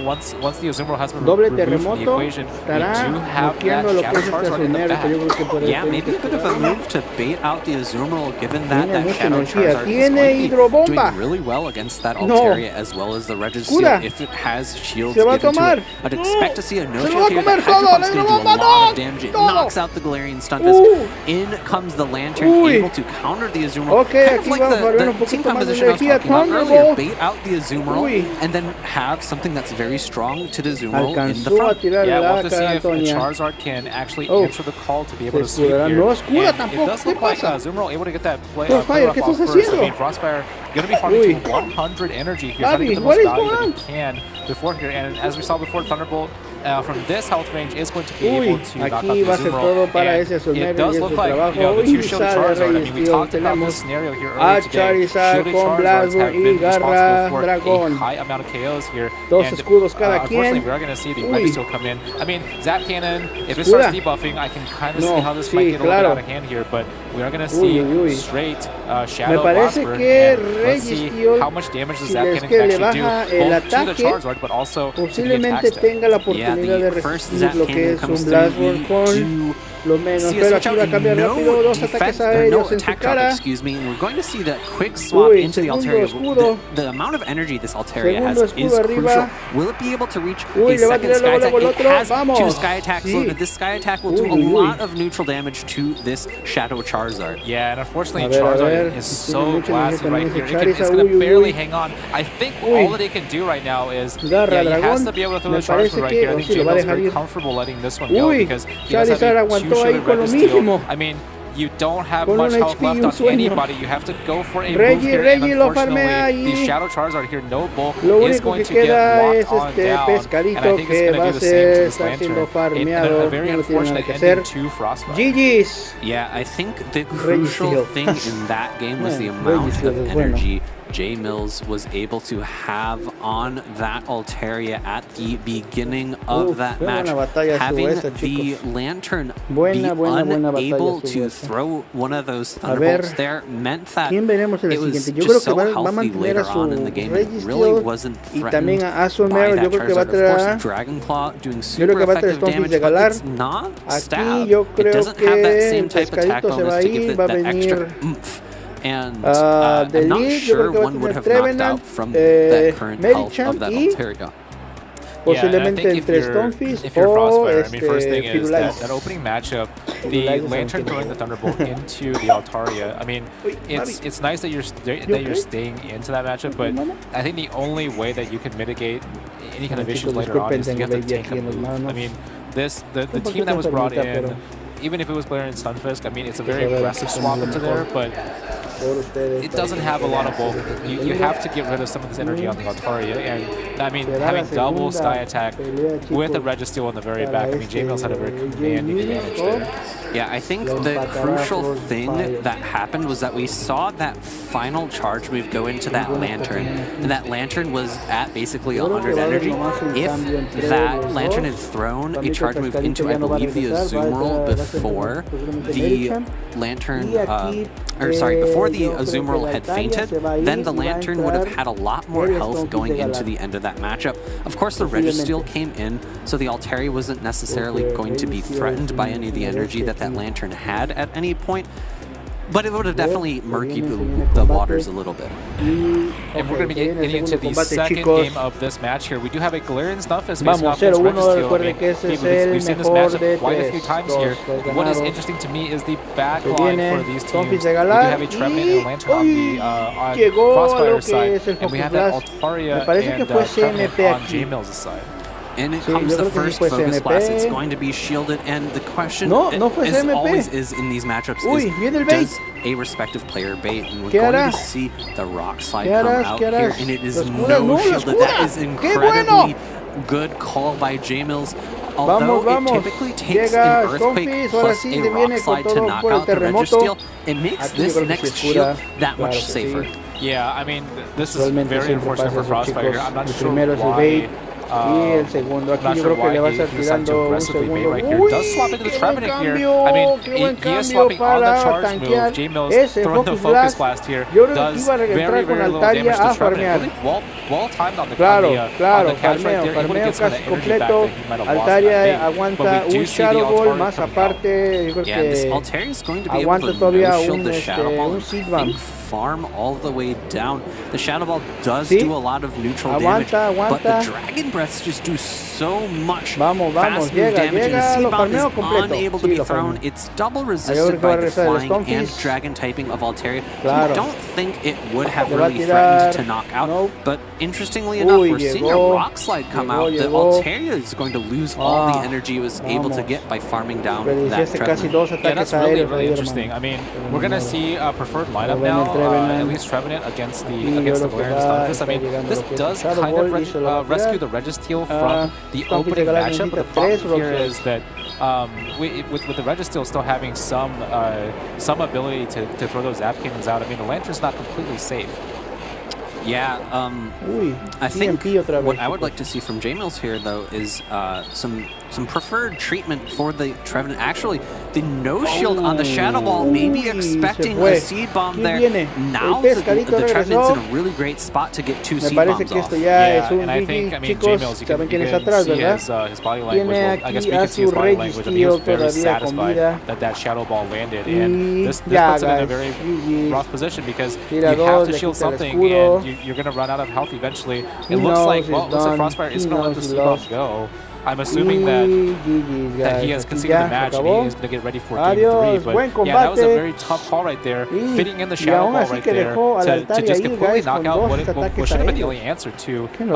Once the Azumarill has been removed from the equation, we do have that Shadow Charizard in the back. Yeah, maybe a bit of a move to bait out the Azumarill, given that Shadow Charizard is going to be doing really well against that Altaria as well as the Registeel if it has shields given to it. I'd expect to see a no-shield here. The Hydro Pump's going to do a lot of damage. It knocks out the Galarian Stunfisk. In comes the Lantern, able to counter the Azumarill. Kind of like the team composition I was talking about earlier. Bait out the Azumarill and then have something that's very strong to the Azumarill in the front. Yeah, we'll have to see if the Charizard can actually answer the call to be able to sweep here. And it does look like Azumarill able to get that play off first. I mean, Frostfire going to be farming to 100 energy here, trying to get the most value that he can before here. And as we saw before, Thunderbolt from this health range is going to be able to knock out the Azumarill. And it does look like, you know, the two shielded Charizard. I mean, we talked about this scenario here earlier today. Shielded Charizards have been responsible for a high amount of KOs here. And unfortunately, we are going to see the Registeel come in. I mean, Zap Cannon, if it starts debuffing, I can kind of see how this might get a little bit out of hand here. But we are going to see straight Shadow Blast Burn. Let's see how much damage does Zap Cannon can actually do, both to the Charizard, but also to the attack step. The first Zap Cannon comes through. Lo menos, see pero aquí va a cambiar rápido, dos ataques aéreos en su cara. Excuse me, and we're going to see that quick swap into the Altaria. The amount of energy this Altaria has is crucial. Will it be able to reach a second Sky Attack? It has two Sky Attacks loaded. This Sky Attack will do a lot of neutral damage to this Shadow Charizard. Yeah, and unfortunately Charizard is so glassy right here. It's going to barely hang on. I think all that it can do right now is he has to be able to throw the Charizard right here. I think J-Bell's very comfortable letting this one go because he does have a two-shielded Registeel. I mean, you don't have much health left on anybody. You have to go for a move here, and unfortunately, the Shadow Charizard here, no bulk, is going to get locked on down, and I think it's going to do the same to this Lantern. A very unfortunate ending to Frostfire. GG's. Yeah, I think the crucial thing in that game was the amount of energy J Mills was able to have on that Altaria at the beginning of that match. Having the Lantern be unable to throw one of those Thunderbolts there meant that it was just so healthy later on in the game. It really wasn't threatened by that Charizard. Of course, Dragon Claw doing super effective damage, but it's not stab. It doesn't have that same type of attack bonus to give it that extra oomph. And I'm not sure one would have knocked out from that current health of that Altaria. Posiblemente entre Stunfisk o I mean, first thing is that opening matchup, the Lantern throwing the Thunderbolt into the Altaria. I mean, it's nice that you're staying into that matchup, but I think the only way that you can mitigate any kind of issues later on is to get the tank a move. I mean, the team that was brought in, even if it was Galarian Stunfisk, I mean, it's a very aggressive swap into there, but it doesn't have a lot of bulk. You have to get rid of some of this energy on the Altaria, and I mean, having double Sky Attack with a Registeel in the very back, I mean, J-Mills had a very commanding advantage there. Yeah, I think the crucial thing that happened was that we saw that final charge move go into that Lantern, and that Lantern was at basically 100 energy. If that Lantern had thrown a charge move into, I believe, the Azumarill before the Lantern, before the Azumarill had fainted, then the Lantern would have had a lot more health going into the end of that matchup. Of course, the Registeel came in, so the Altaria wasn't necessarily going to be threatened by any of the energy that Lantern had at any point, but it would have definitely murkied the waters a little bit. And we're going to be getting into the second game of this match here. We do have a Galarian Stunfisk facing off against Registeel. We've seen this matchup quite a few times here. What is interesting to me is the back line for these teams. We do have a Trevenant and a Lantern on the Frostfire side, and we have that Altaria and Trevenant on J-Mills' side. And it comes the first focus blast. It's going to be shielded, and the question, as always is in these matchups, is does a respective player bait? And we're going to see the rock slide come out here, and it is no shielded. That is incredibly good call by J-Mills. Although it typically takes an earthquake plus a rock slide to knock out the Registeel, it makes this next shield that much safer. Yeah, I mean, this is very unfortunate for Frostfire here. I'm not sure why. Y el segundo aquí yo creo que le va a estar tirando un segundo. Uy, qué buen cambio, qué swapping para tanquear ese Focus Blast. Yo creo que iba a entrar con Altaria a farmear. Claro, farmeo casi completo. Altaria aguanta un Shadow Ball, más aparte, yo creo que aguanta todavía un Seed Bomb. Farm all the way down. The Shadow Ball does do a lot of neutral damage, but the Dragon Breaths just do so much fast move damage, and the Seed Bomb is unable to be thrown. It's double resisted by the flying and dragon typing of Altaria. You don't think it would have really threatened to knock out, but interestingly enough, we're seeing a Rock Slide come out. The Altaria is going to lose all the energy it was able to get by farming down that Trevenant. Yeah, that's really interesting. I mean, we're going to see a preferred lineup now. At least Trevenant against the Galarian Stunfisk. I mean, this does kind of rescue the Registeel from the opening matchup, but the problem here is that with the Registeel still having some ability to throw those Zap Cannons out, I mean, the Lantern's not completely safe. Yeah, I think what I would like to see from J-Mills here, though, is some preferred treatment for the Trevenant. Actually, the no shield on the Shadow Ball, maybe expecting a Seed Bomb there. Now the Trevenant's in a really great spot to get 2 Seed Bombs off. Yeah, and I think, J-Mills, you can see his body language. Well, I guess we can see his body language, and he was very satisfied that Shadow Ball landed. And this puts him in a very rough position because you have to shield something, and you're going to run out of health eventually. It looks like Frostfire is going to let the Seed Bomb go. I'm assuming that he has conceded the match and he is going to get ready for Game 3. But yeah, that was a very tough call right there. Fitting in the Shadow Ball right there to just completely knock out what should have been the only answer to. There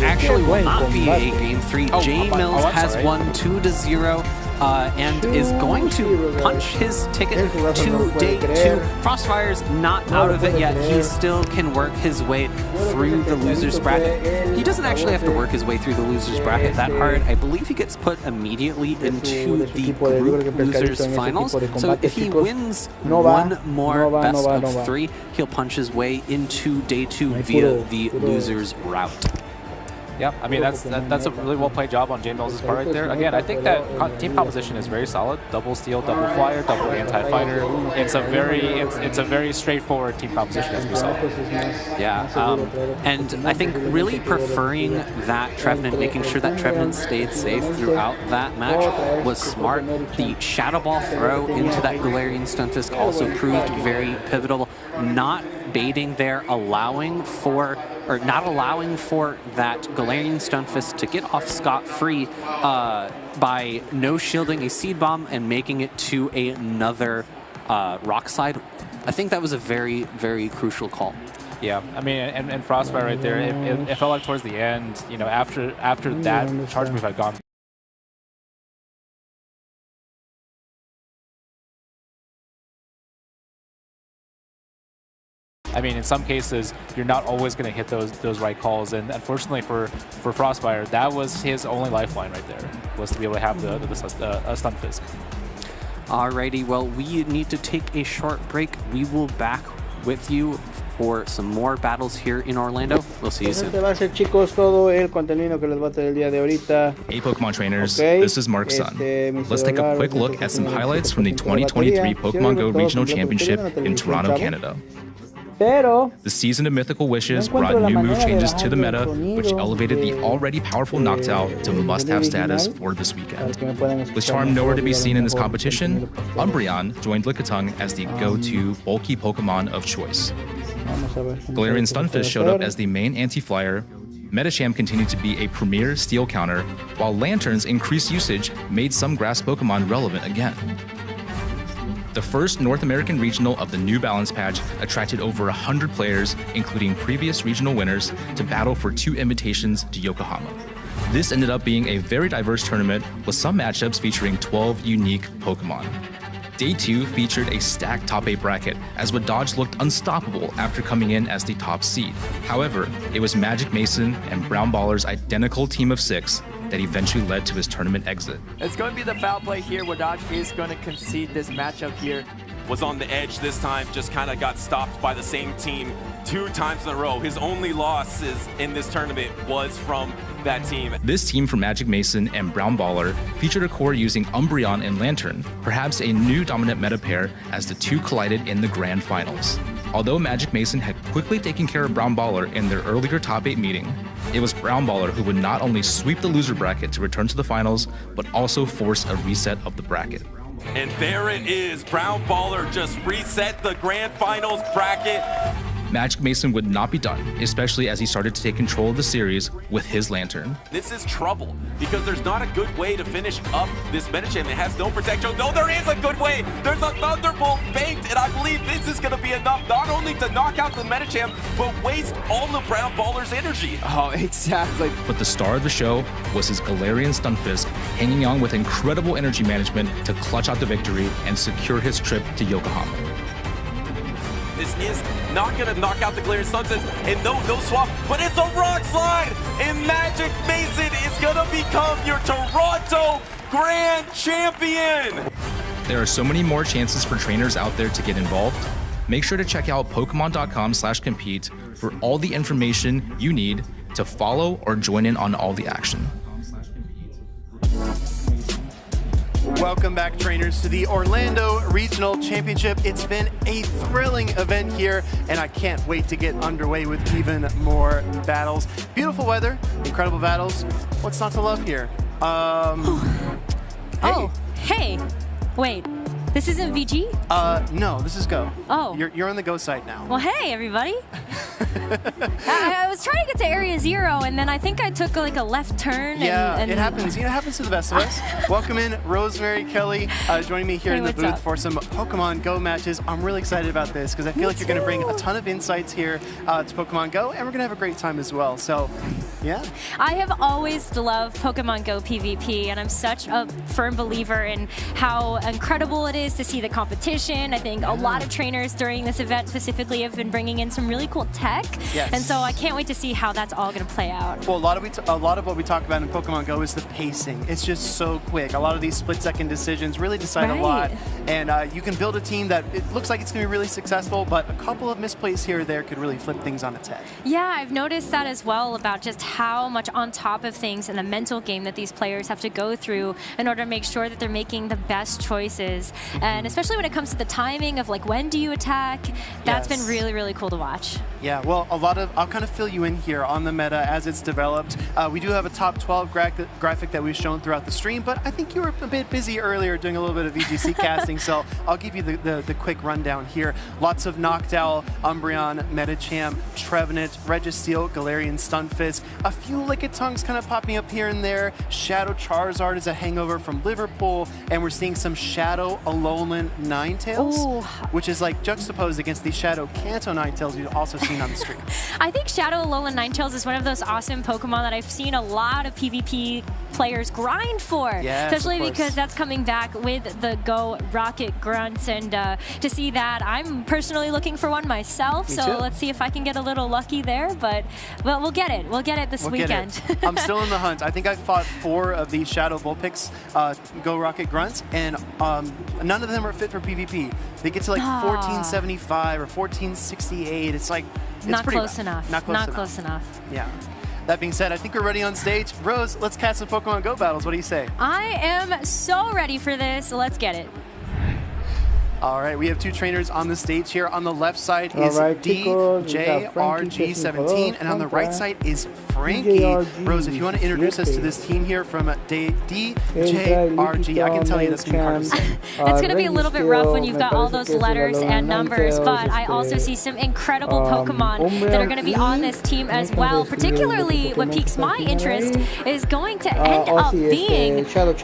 actually will not be a Game 3. J-Mills has won 2-0. And is going to punch his ticket to Day 2. Frostfire's not out of it yet. He still can work his way through the loser's bracket. He doesn't actually have to work his way through the loser's bracket that hard. I believe he gets put immediately into the group losers finals. So if he wins one more best of 3, he'll punch his way into Day 2 via the loser's route. Yeah, I mean, that's a really well-played job on J-Mills' part right there. Again, I think that team composition is very solid. Double steal, double flyer, double anti-fighter. It's a very straightforward team composition, as we saw. Yeah, and I think really preferring that Trevenant, making sure that Trevenant stayed safe throughout that match was smart. The Shadow Ball throw into that Galarian Stunfisk also proved very pivotal. Not baiting there, not allowing for that Galarian Stunfisk to get off scot-free by no shielding a Seed Bomb and making it to another Rock Slide. I think that was a very, very crucial call. Yeah, I mean, and Frostfire right there, it felt like towards the end, you know, after that charge move had gone. I mean, in some cases, you're not always going to hit those right calls, and unfortunately for Frostfire, that was his only lifeline right there, was to be able to have the Stunfisk. Alrighty, well, we need to take a short break. We will back with you for some more battles here in Orlando. We'll see you soon. Este va a ser, chicos, todo el contenido que les va a traer el día de ahorita. Hey Pokemon trainers, this is Mark's son. Let's take a quick look at some highlights from the 2023 Pokemon Go Regional Championship in Toronto, Canada. The Season of Mythical Wishes brought new move changes to the meta, which elevated the already powerful Noctowl to must-have status for this weekend. With Charm nowhere to be seen in this competition, Umbreon joined Lickitung as the go-to bulky Pokemon of choice. Galarian Stunfisk showed up as the main anti-flyer. Medicham continued to be a premier steel counter, while Lantern's increased usage made some grass Pokemon relevant again. The first North American regional of the New Balance patch attracted over 100 players, including previous regional winners, to battle for 2 invitations to Yokohama. This ended up being a very diverse tournament with some matchups featuring 12 unique Pokemon. Day 2 featured a stacked top 8 bracket, as Wadaj looked unstoppable after coming in as the top seed. However, it was Magic Mason and Brown Baller's identical team of 6 that eventually led to his tournament exit. It's going to be the foul play here. Wadaj is going to concede this matchup here. Was on the edge this time, just kind of got stopped by the same team 2 times in a row. His only losses in this tournament was from that team. This team from Magic Mason and Brown Baller featured a core using Umbreon and Lantern, perhaps a new dominant meta pair as the 2 collided in the grand finals. Although Magic Mason had quickly taken care of Brown Baller in their earlier top 8 meeting, it was Brown Baller who would not only sweep the loser bracket to return to the finals, but also force a reset of the bracket. And there it is, Brown Baller just reset the grand finals bracket. Magic Mason would not be done, especially as he started to take control of the series with his Lantern. This is trouble, because there's not a good way to finish up this Medicham. It has no protection. No, there is a good way. There's a Thunderbolt banked, and I believe this is going to be enough not only to knock out the Medicham, but waste all the Brown Baller's energy. Oh, exactly. But the star of the show was his Galarian Stunfisk, hanging on with incredible energy management to clutch out the victory and secure his trip to Yokohama. This is not going to knock out the Galarian Stunfisk, and no swap, but it's a Rock Slide, and Magic Mason is going to become your Toronto Grand Champion. There are so many more chances for trainers out there to get involved. Make sure to check out Pokemon.com/compete for all the information you need to follow or join in on all the action. Welcome back, trainers, to the Orlando Regional Championship. It's been a thrilling event here, and I can't wait to get underway with even more battles. Beautiful weather, incredible battles. What's not to love here? Hey, wait. This isn't VG? No, this is Go. Oh. You're on the Go side now. Well, hey, everybody. I was trying to get to Area 0, and then I think I took like a left turn. Yeah, and it happens. You know, it happens to the best of us. Welcome in Rosemary Kelly, joining me here in the booth for some Pokemon Go matches. I'm really excited about this because I feel like you're going to bring a ton of insights here to Pokemon Go, and we're going to have a great time as well. So, yeah. I have always loved Pokemon Go PvP, and I'm such a firm believer in how incredible it is to see the competition. I think a lot of trainers during this event specifically have been bringing in some really cool tech. Yes. And so I can't wait to see how that's all going to play out. Well, a lot of what we talk about in Pokemon Go is the pacing. It's just so quick. A lot of these split-second decisions really decide a lot. And you can build a team that it looks like it's going to be really successful, but a couple of misplays here or there could really flip things on its head. Yeah, I've noticed that as well, about just how much on top of things and the mental game that these players have to go through in order to make sure that they're making the best choices. And especially when it comes to the timing of like when do you attack, that's been really, really cool to watch. Yeah, well, I'll kind of fill you in here on the meta as it's developed. We do have a top 12 graphic that we've shown throughout the stream, but I think you were a bit busy earlier doing a little bit of VGC casting, so I'll give you the quick rundown here. Lots of Noctowl, Umbreon, Medicham, Trevenant, Registeel, Galarian Stunfisk, a few Lickitungs kind of popping up here and there. Shadow Charizard is a hangover from Liverpool, and we're seeing some Shadow Alolan Ninetales, which is like juxtaposed against the Shadow Kanto Ninetales you've also seen on the stream. I think Shadow Alolan Ninetales is one of those awesome Pokemon that I've seen a lot of PvP players grind for, especially because that's coming back with the Go Rocket Grunts, and to see that, I'm personally looking for one myself, so let's see if I can get a little lucky there, but well, we'll get it. We'll get it this weekend. I'm still in the hunt. I think I fought 4 of these Shadow Vulpix Go Rocket Grunts, and none of them are fit for PvP. They get to like 1475 or 1468. It's like, it's not pretty close rough. enough. Not close enough. Yeah. That being said, I think we're ready on stage. Rose, let's cast some Pokemon Go battles. What do you say? I am so ready for this. Let's get it. All right, we have 2 trainers on the stage here. On the left side is DJRG17, and on the right side is Frankie. Rose, if you want to introduce us to this team here from DJRG, I can tell you this can be hard to say. It's going to be a little bit rough when you've got all those letters and numbers, but I also see some incredible Pokemon that are going to be on this team as well. Particularly what piques my interest is going to end up being, is that a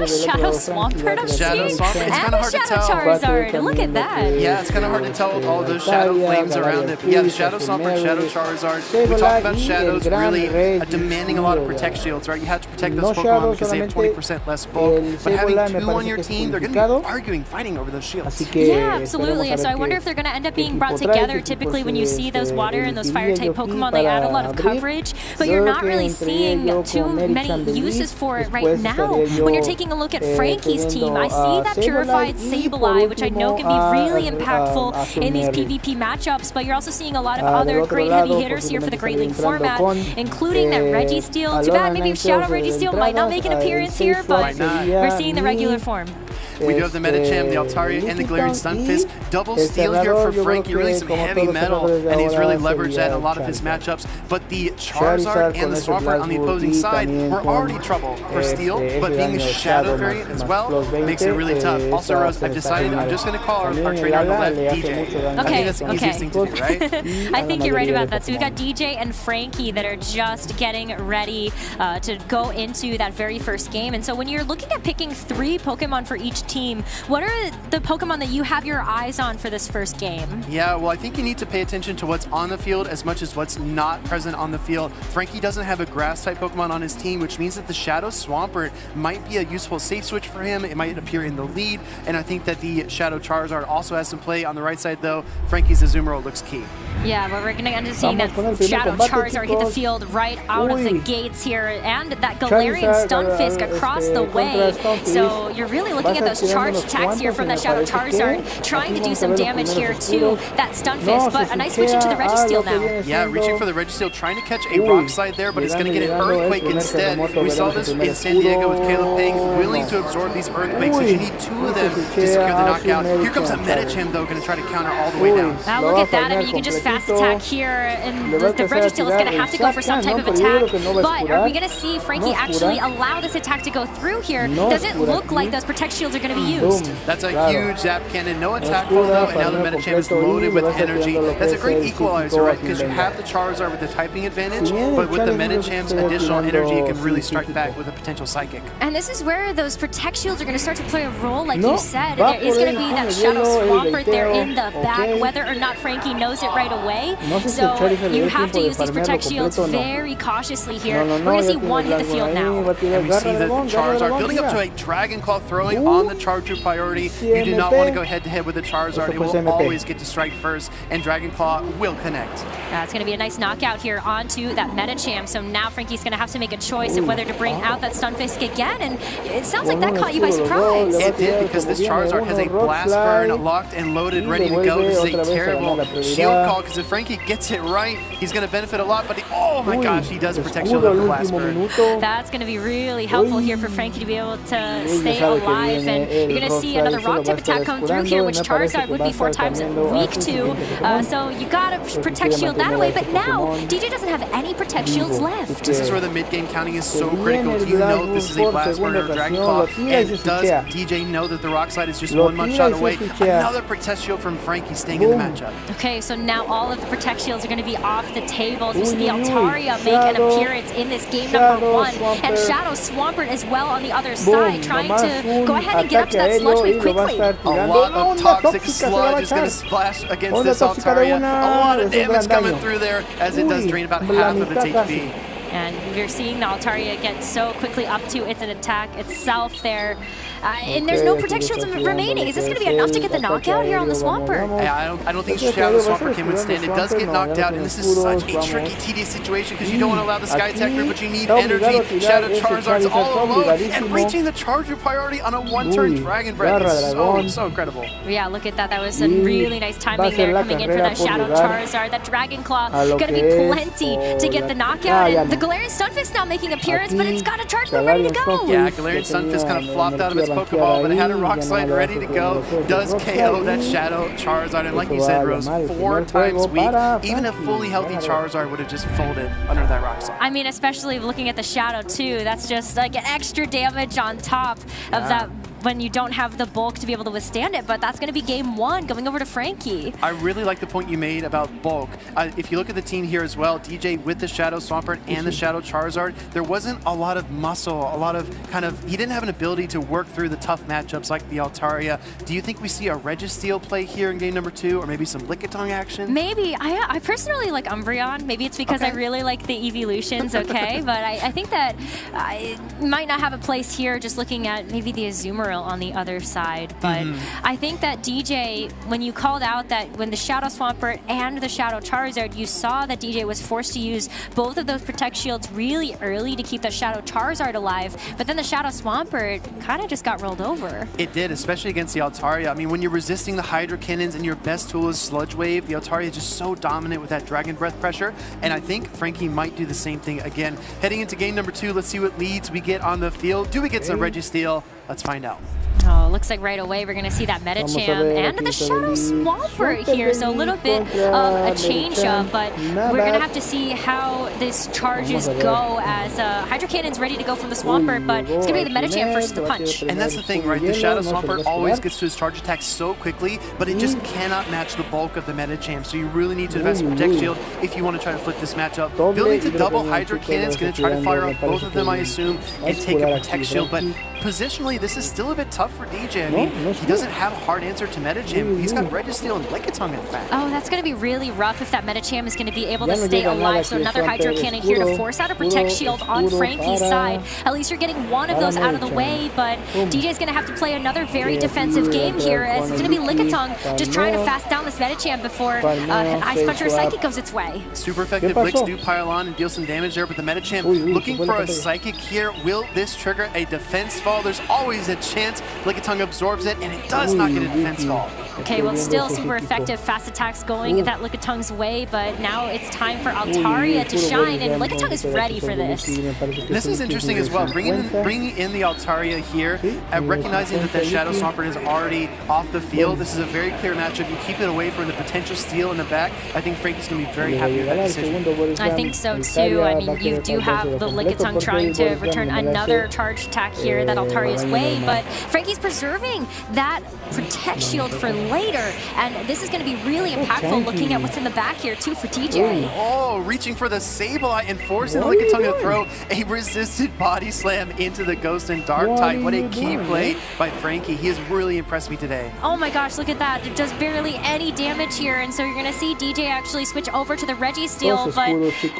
Shadow Swampert I'm seeing? It's kind of hard to tell. Charizard. Look at that. Yeah, it's kind of hard to tell with all those Shadow Flames around it. But yeah, the Shadow Swampert, Shadow Charizard. We talked about Shadows really demanding a lot of Protect Shields, right? You have to protect those Pokemon because they have 20% less bulk. But having 2 on your team, they're going to be arguing, fighting over those shields. Yeah, absolutely. So I wonder if they're going to end up being brought together. Typically, when you see those Water and those Fire-type Pokemon, they add a lot of coverage, but you're not really seeing too many uses for it right now. When you're taking a look at Frankie's team, I see that Purified Sableye, which I know can be really impactful in these PvP matchups, but you're also seeing a lot of other great heavy hitters here for the Great League format, including that Registeel. Too bad maybe Shadow Registeel might not make an appearance here, but we're seeing the regular form. We do have the Medicham, the Altaria, and the Galarian Stunfisk. Double steal here for Frankie, really some heavy metal, and he's really leveraged that in a lot of his matchups. But the Charizard and the Swampert on the opposing side were already trouble for steal, but being a Shadow variant as well makes it really tough. Also, Rose, I've decided I'm just going to call our trainer on the left, DJ. Okay, I think that's the easiest thing to do, right? I think you're right about that. So we've got DJ and Frankie that are just getting ready to go into that very first game. And so when you're looking at picking 3 Pokemon for each team, what are the Pokemon that you have your eyes on for this first game? Yeah, well, I think you need to pay attention to what's on the field as much as what's not present on the field. Frankie doesn't have a Grass-type Pokemon on his team, which means that the Shadow Swampert might be a useful safe switch for him. It might appear in the lead, and I think that the Shadow Charizard also has some play. On the right side, though, Frankie's Azumarill looks key. Yeah, but we're going to end up seeing that Shadow Charizard hit the field right out of the gates here, and that Galarian Stunfisk across the way. So you're really looking at those charged attacks here from that Shadow Charizard, trying to do some damage here to that Stunfisk, but a nice switch into the Registeel now. Yeah, reaching for the Registeel, trying to catch a Rock Slide there, but it's going to get an Earthquake instead. We saw this in San Diego with Caleb Pang, willing to absorb these Earthquakes, so you need 2 of them to secure the knockout. Here comes a Medicham, though, going to try to counter all the way down. Wow, look at that. I mean, you can just fast attack here, and the Registeel is going to have to go for some type of attack, but are we going to see Frankie actually allow this attack to go through here? Does it look like those Protect Shields are going to be used? That's a huge Zap Cannon. No attack roll, though, and now the Medicham is loaded with energy. That's a great equalizer, right? Because you have the Charizard with the typing advantage, but with the Medicham's additional energy, it can really strike back with a potential Psychic. And this is where those Protect Shields are going to start to play a role, like you said. There is going to be that Shadow Swampert there in the back, whether or not Frankie knows it right away. So you have to use these Protect Shields very cautiously here. We're going to see 1 hit the field now. And we see the Charizard building up to a Dragon Claw throwing on the Charger priority. You do not want to go head-to-head with the Charizard. It will always get to strike first, and Dragon Claw will connect. It's going to be a nice knockout here onto that Medicham. So now Frankie's going to have to make a choice of whether to bring out that Stunfisk again, and it sounds like that caught you by surprise. It did, because this Charizard has a Blast Burn locked and loaded, ready to go. This is a terrible shield call, because if Frankie gets it right, he's going to benefit a lot, but oh my gosh, he does Protect Shield with the Blast Burn. That's going to be really helpful here for Frankie to be able to stay alive, and you're going to see another Rock-type attack come through here, which Charizard would be 4 times weak to, so you got to Protect Shield that away, but now DJ doesn't have any Protect Shields left. This is where the mid-game counting is so critical. Do you know if this is a Blast Burn or Dragon Claw? And does DJ know that the Rock Slide is just 1 shot away? Another Protect Shield from Frankie staying in the matchup. Okay, so now all of the Protect Shields are going to be off the table. You see the Altaria make an appearance in this game number 1, and Shadow Swampert as well on the other side, trying to go ahead and get up to that Sludge Wave quickly. A lot of Toxic Sludge is going to splash against this Altaria. A lot of damage coming through there, as it does drain about half of its HP. And you're seeing the Altaria get so quickly up to its attack itself there. And there's no Protect Shields remaining. Is this going to be enough to get the knockout here on the Swampert? Yeah, I don't think Shadow Swampert can withstand. It does get knocked out, and this is such a tricky, tedious situation because you don't want to allow the Sky Attack through, but you need energy. Shadow Charizard's all alone, and reaching the Charger priority on a 1-turn Dragon Breath is so incredible. Yeah, look at that. That was some really nice timing there coming in for that Shadow Charizard. That Dragon Claw going to be plenty to get the knockout, and the Galarian Stunfisk now making an appearance, but it's got a Charge Move ready to go. Yeah, Galarian Stunfisk kind of flopped out of its Pokeball, but it had a Rock Slide ready to go. Does KO that Shadow Charizard, and like you said, Rose, 4 times weak. Even a fully healthy Charizard would have just folded under that Rock Slide. I mean, especially looking at the Shadow too, that's just like an extra damage on top of that when you don't have the bulk to be able to withstand it, but that's going to be game 1 going over to Frankie. I really like the point you made about bulk. If you look at the team here as well, DJ with the Shadow Swampert and the Shadow Charizard, there wasn't a lot of muscle, a lot of he didn't have an ability to work through the tough matchups like the Altaria. Do you think we see a Registeel play here in game number 2, or maybe some Lickitung action? Maybe. I personally like Umbreon. Maybe it's because I really like the evolutions, okay? But I think that it might not have a place here, just looking at maybe the Azumarill on the other side. But I think that DJ, when you called out that when the Shadow Swampert and the Shadow Charizard, you saw that DJ was forced to use both of those Protect Shields really early to keep that Shadow Charizard alive. But then the Shadow Swampert kind of just got rolled over. It did, especially against the Altaria. I mean, when you're resisting the Hydro Cannons and your best tool is Sludge Wave, the Altaria is just so dominant with that Dragon Breath pressure. And I think Frankie might do the same thing again. Heading into game number 2, let's see what leads we get on the field. Do we get some Registeel? Let's find out. Oh, looks like right away we're going to see that Medicham and the Shadow Swampert here. So a little bit of a change-up, but we're going to have to see how this charges go as Hydro Cannon's ready to go from the Swampert, but it's going to be the Medicham first to punch. And that's the thing, right? The Shadow Swampert always gets to his charge attack so quickly, but it just cannot match the bulk of the Medicham. So you really need to invest in Protect Shield if you want to try to flip this matchup. Building to double Hydro Cannon's going to try to fire up both of them, I assume, and take a Protect Shield, but positionally, this is still a bit tough for DJ. I mean, he doesn't have a hard answer to Medicham. He's got Registeel and Lickitung in fact. Oh, that's going to be really rough if that Medicham is going to be able to stay alive. So another Hydro Cannon here to force out a Protect Shield on Frankie's side. At least you're getting one of those out of the way, but DJ's going to have to play another very defensive game here, as it's going to be Lickitung just trying to fast down this Medicham before Ice Punch or Psychic goes its way. Super effective Licks do pile on and deal some damage there, but the Medicham looking for a Psychic here. Will this trigger a defense fall? There's always a chance. Lickitung absorbs it, and it does not get a defense fall. Okay, well, still super effective fast attacks going that Lickitung's way, but now it's time for Altaria to shine, and Lickitung is ready for this. This is interesting as well, bringing in the Altaria here, and recognizing that Shadow Swampert is already off the field. This is a very clear matchup. You keep it away from the potential steal in the back. I think Frankie's going to be very happy with that decision. I think so too. I mean, you do have the Lickitung trying to return another charge attack here that Altaria's way, but Frankie's preserving that Protect Shield for later, and this is going to be really impactful looking at what's in the back here too for DJ. Oh, reaching for the Sableye and forcing Lickitung to throw a resisted body slam into the Ghost and Dark type. What a key play by Frankie. He has really impressed me today. Oh my gosh, look at that. It does barely any damage here, and so you're going to see DJ actually switch over to the Registeel, but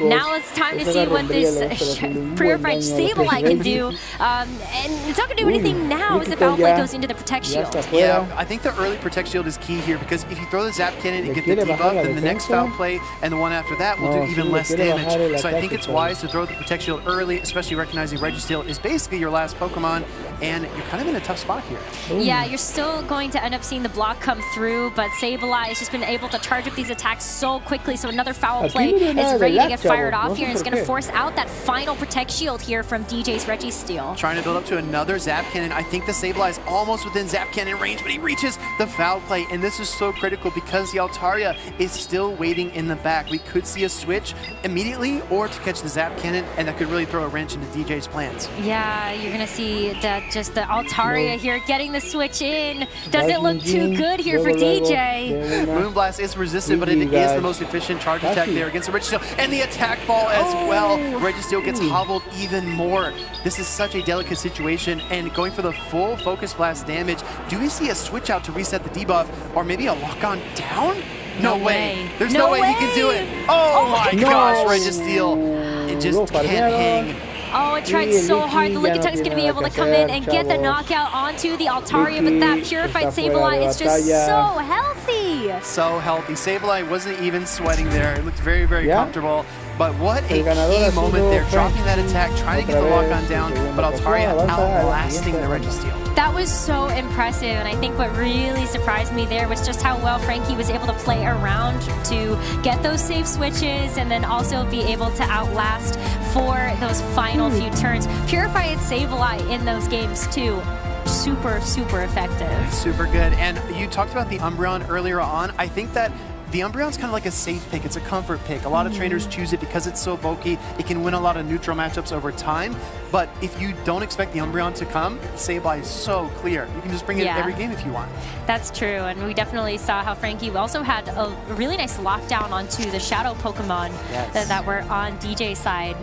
now it's time to see what this Purified Sableye can do. And it's not going to do anything now as the Foul Play goes into the Protect Shield. Yeah, I think the early Protect Shield is key here, because if you throw the Zap Cannon and get the debuff, then the next Foul Play and the one after that will do even less damage. So I think it's wise to throw the Protect Shield early, especially recognizing Registeel is basically your last Pokemon, and you're kind of in a tough spot here. Yeah, you're still going to end up seeing the block come through, but Sableye has just been able to charge up these attacks so quickly, so another Foul Play is ready to get fired off here, and it's going to force out that final Protect Shield here from DJ's Registeel. Trying to build up to another Zap Cannon. I think the Sableye is almost within Zap Cannon range, but he reaches the Foul Play, and this is so critical because the Altaria is still waiting in the back. We could see a switch immediately or to catch the Zap Cannon, and that could really throw a wrench into DJ's plans. Yeah, you're going to see that just the Altaria here getting the switch in. Doesn't look too good here for DJ. Moonblast is resistant, but it is the most efficient charge attack there against the Registeel, and the attack fall as well. Registeel gets hobbled even more. This is such a delicate situation, and going for the full Focus Blast damage, do we see a switch out to reset the debuff, or maybe a lock-on down? No way. There's no way he can do it. Oh my gosh, Registeel. It just can't hang. Oh, it tried so hard. The Lickitung is going to be able to come in and get the knockout onto the Altaria, but that Purified Sableye is just so healthy. So healthy. Sableye wasn't even sweating there. It looked very, very comfortable. But what a key moment there, dropping that attack, trying to get the lock-on down, but Altaria outlasting the Registeel. That was so impressive, and I think what really surprised me there was just how well Frankie was able to play around to get those safe switches and then also be able to outlast for those final few turns. Purified Sableye in those games too. Super, super effective. Super good. And you talked about the Umbreon earlier on. I think that the Umbreon's kind of like a safe pick. It's a comfort pick. A lot of trainers choose it because it's so bulky. It can win a lot of neutral matchups over time. But if you don't expect the Umbreon to come, Sableye is so clear. You can just bring it every game if you want. That's true, and we definitely saw how Frankie also had a really nice lockdown onto the Shadow Pokemon that were on DJ's side.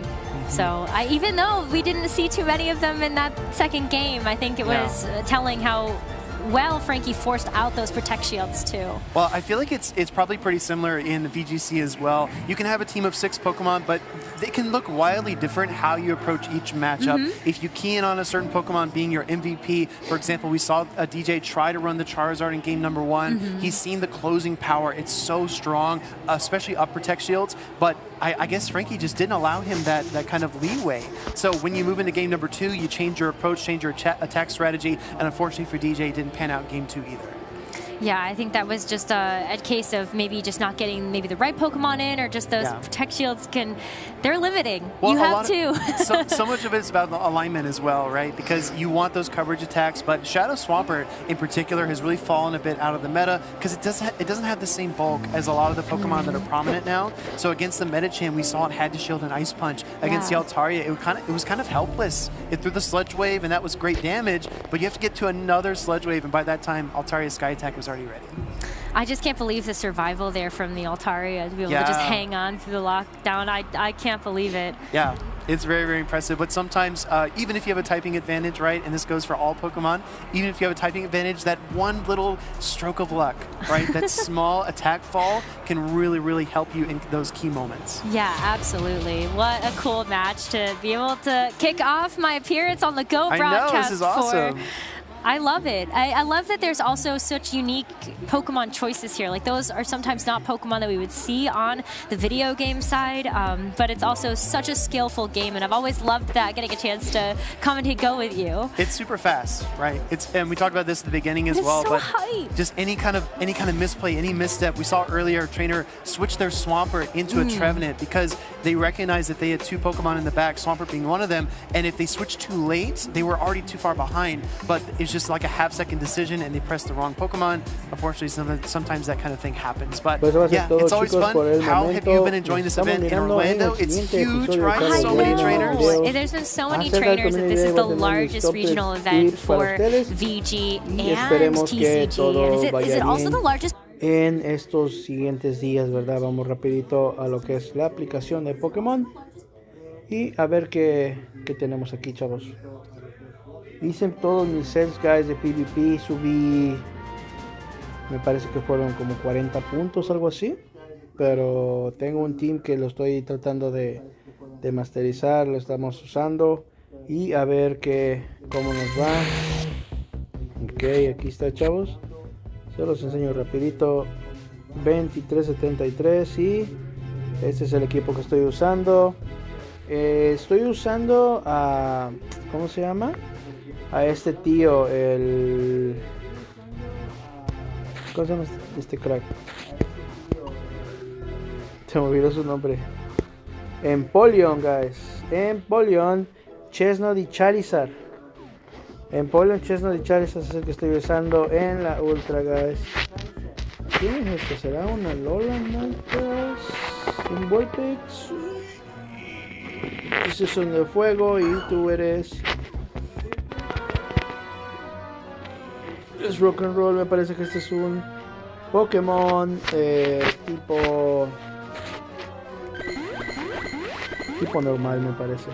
So even though we didn't see too many of them in that second game, I think it was telling how well Frankie forced out those Protect Shields too. Well, I feel like it's probably pretty similar in the VGC as well. You can have a team of 6 Pokemon, but they can look wildly different how you approach each matchup. If you key in on a certain Pokemon being your MVP, for example, we saw a DJ try to run the Charizard in game number 1. He's seen the closing power. It's so strong, especially up Protect Shields, but I guess Frankie just didn't allow him that kind of leeway. So when you move into game number 2, you change your approach, change your attack strategy, and unfortunately for DJ, it didn't pan out game 2 either. Yeah, I think that was just a case of maybe just not getting maybe the right Pokemon in, or just those Protect Shields they're limiting. Well, you have to. so much of it is about alignment as well, right? Because you want those coverage attacks, but Shadow Swampert in particular has really fallen a bit out of the meta because it doesn't have the same bulk as a lot of the Pokemon that are prominent now. So against the Medicham, we saw it had to shield an Ice Punch. Against the Altaria, it was kind of helpless. It threw the Sludge Wave, and that was great damage, but you have to get to another Sludge Wave, and by that time, Altaria's Sky Attack was already ready. I just can't believe the survival there from the Altaria to be able to just hang on through the lockdown. I can't believe it. Yeah, it's very, very impressive. But sometimes, even if you have a typing advantage, right, and this goes for all Pokemon, even if you have a typing advantage, that one little stroke of luck, right, that small attack fall can really, really help you in those key moments. Yeah, absolutely. What a cool match to be able to kick off my appearance on the Go broadcast. I know, this is awesome. I love it. I love that there's also such unique Pokemon choices here. Like, those are sometimes not Pokemon that we would see on the video game side, but it's also such a skillful game, and I've always loved that, getting a chance to commentate Go with you. It's super fast, right? And we talked about this at the beginning as well, but just any kind of misplay, any misstep. We saw earlier a trainer switch their Swampert into a Trevenant because they recognized that they had 2 Pokemon in the back, Swampert being one of them, and if they switched too late, they were already too far behind, but it's just like a half-second decision and they pressed the wrong Pokemon. Unfortunately, sometimes that kind of thing happens. But yeah, it's always fun. How have you been enjoying this event in Orlando? It's huge, right? So many trainers. There's been so many trainers that this is the largest regional event for VG and TCG. And is it also the largest? En estos siguientes días, ¿verdad? Vamos rapidito a lo que es la aplicación de Pokémon y a ver qué tenemos aquí, chavos. Dicen todos mis sets, guys, de PvP. Subí, me parece que fueron como 40 puntos, algo así. Pero tengo un team que lo estoy tratando de masterizar, lo estamos usando. Y a ver cómo nos va. Ok, aquí está, chavos. Se los enseño rapidito. 2373 y este es el equipo que estoy usando. Estoy usando a... ¿cómo se llama? A este tío, ¿cómo se llama este crack? Se me olvidó su nombre. Empoleon, guys. Empoleon, Chesnaught y Charizard. Empoleon, Chesnaught y Charizard es el que estoy usando en la Ultra, guys. ¿Quién es este? ¿Será una Lola Mantas? ¿Un Vortex? Estos son de fuego y tú eres... es rock and roll. Me parece que este es un Pokémon tipo normal, me parece.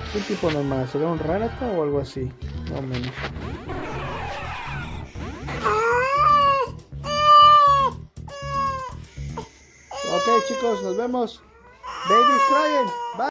Es un tipo normal. ¿Será un Rattata o algo así? Más o menos. Ok, chicos, nos vemos. Baby's crying. Bye.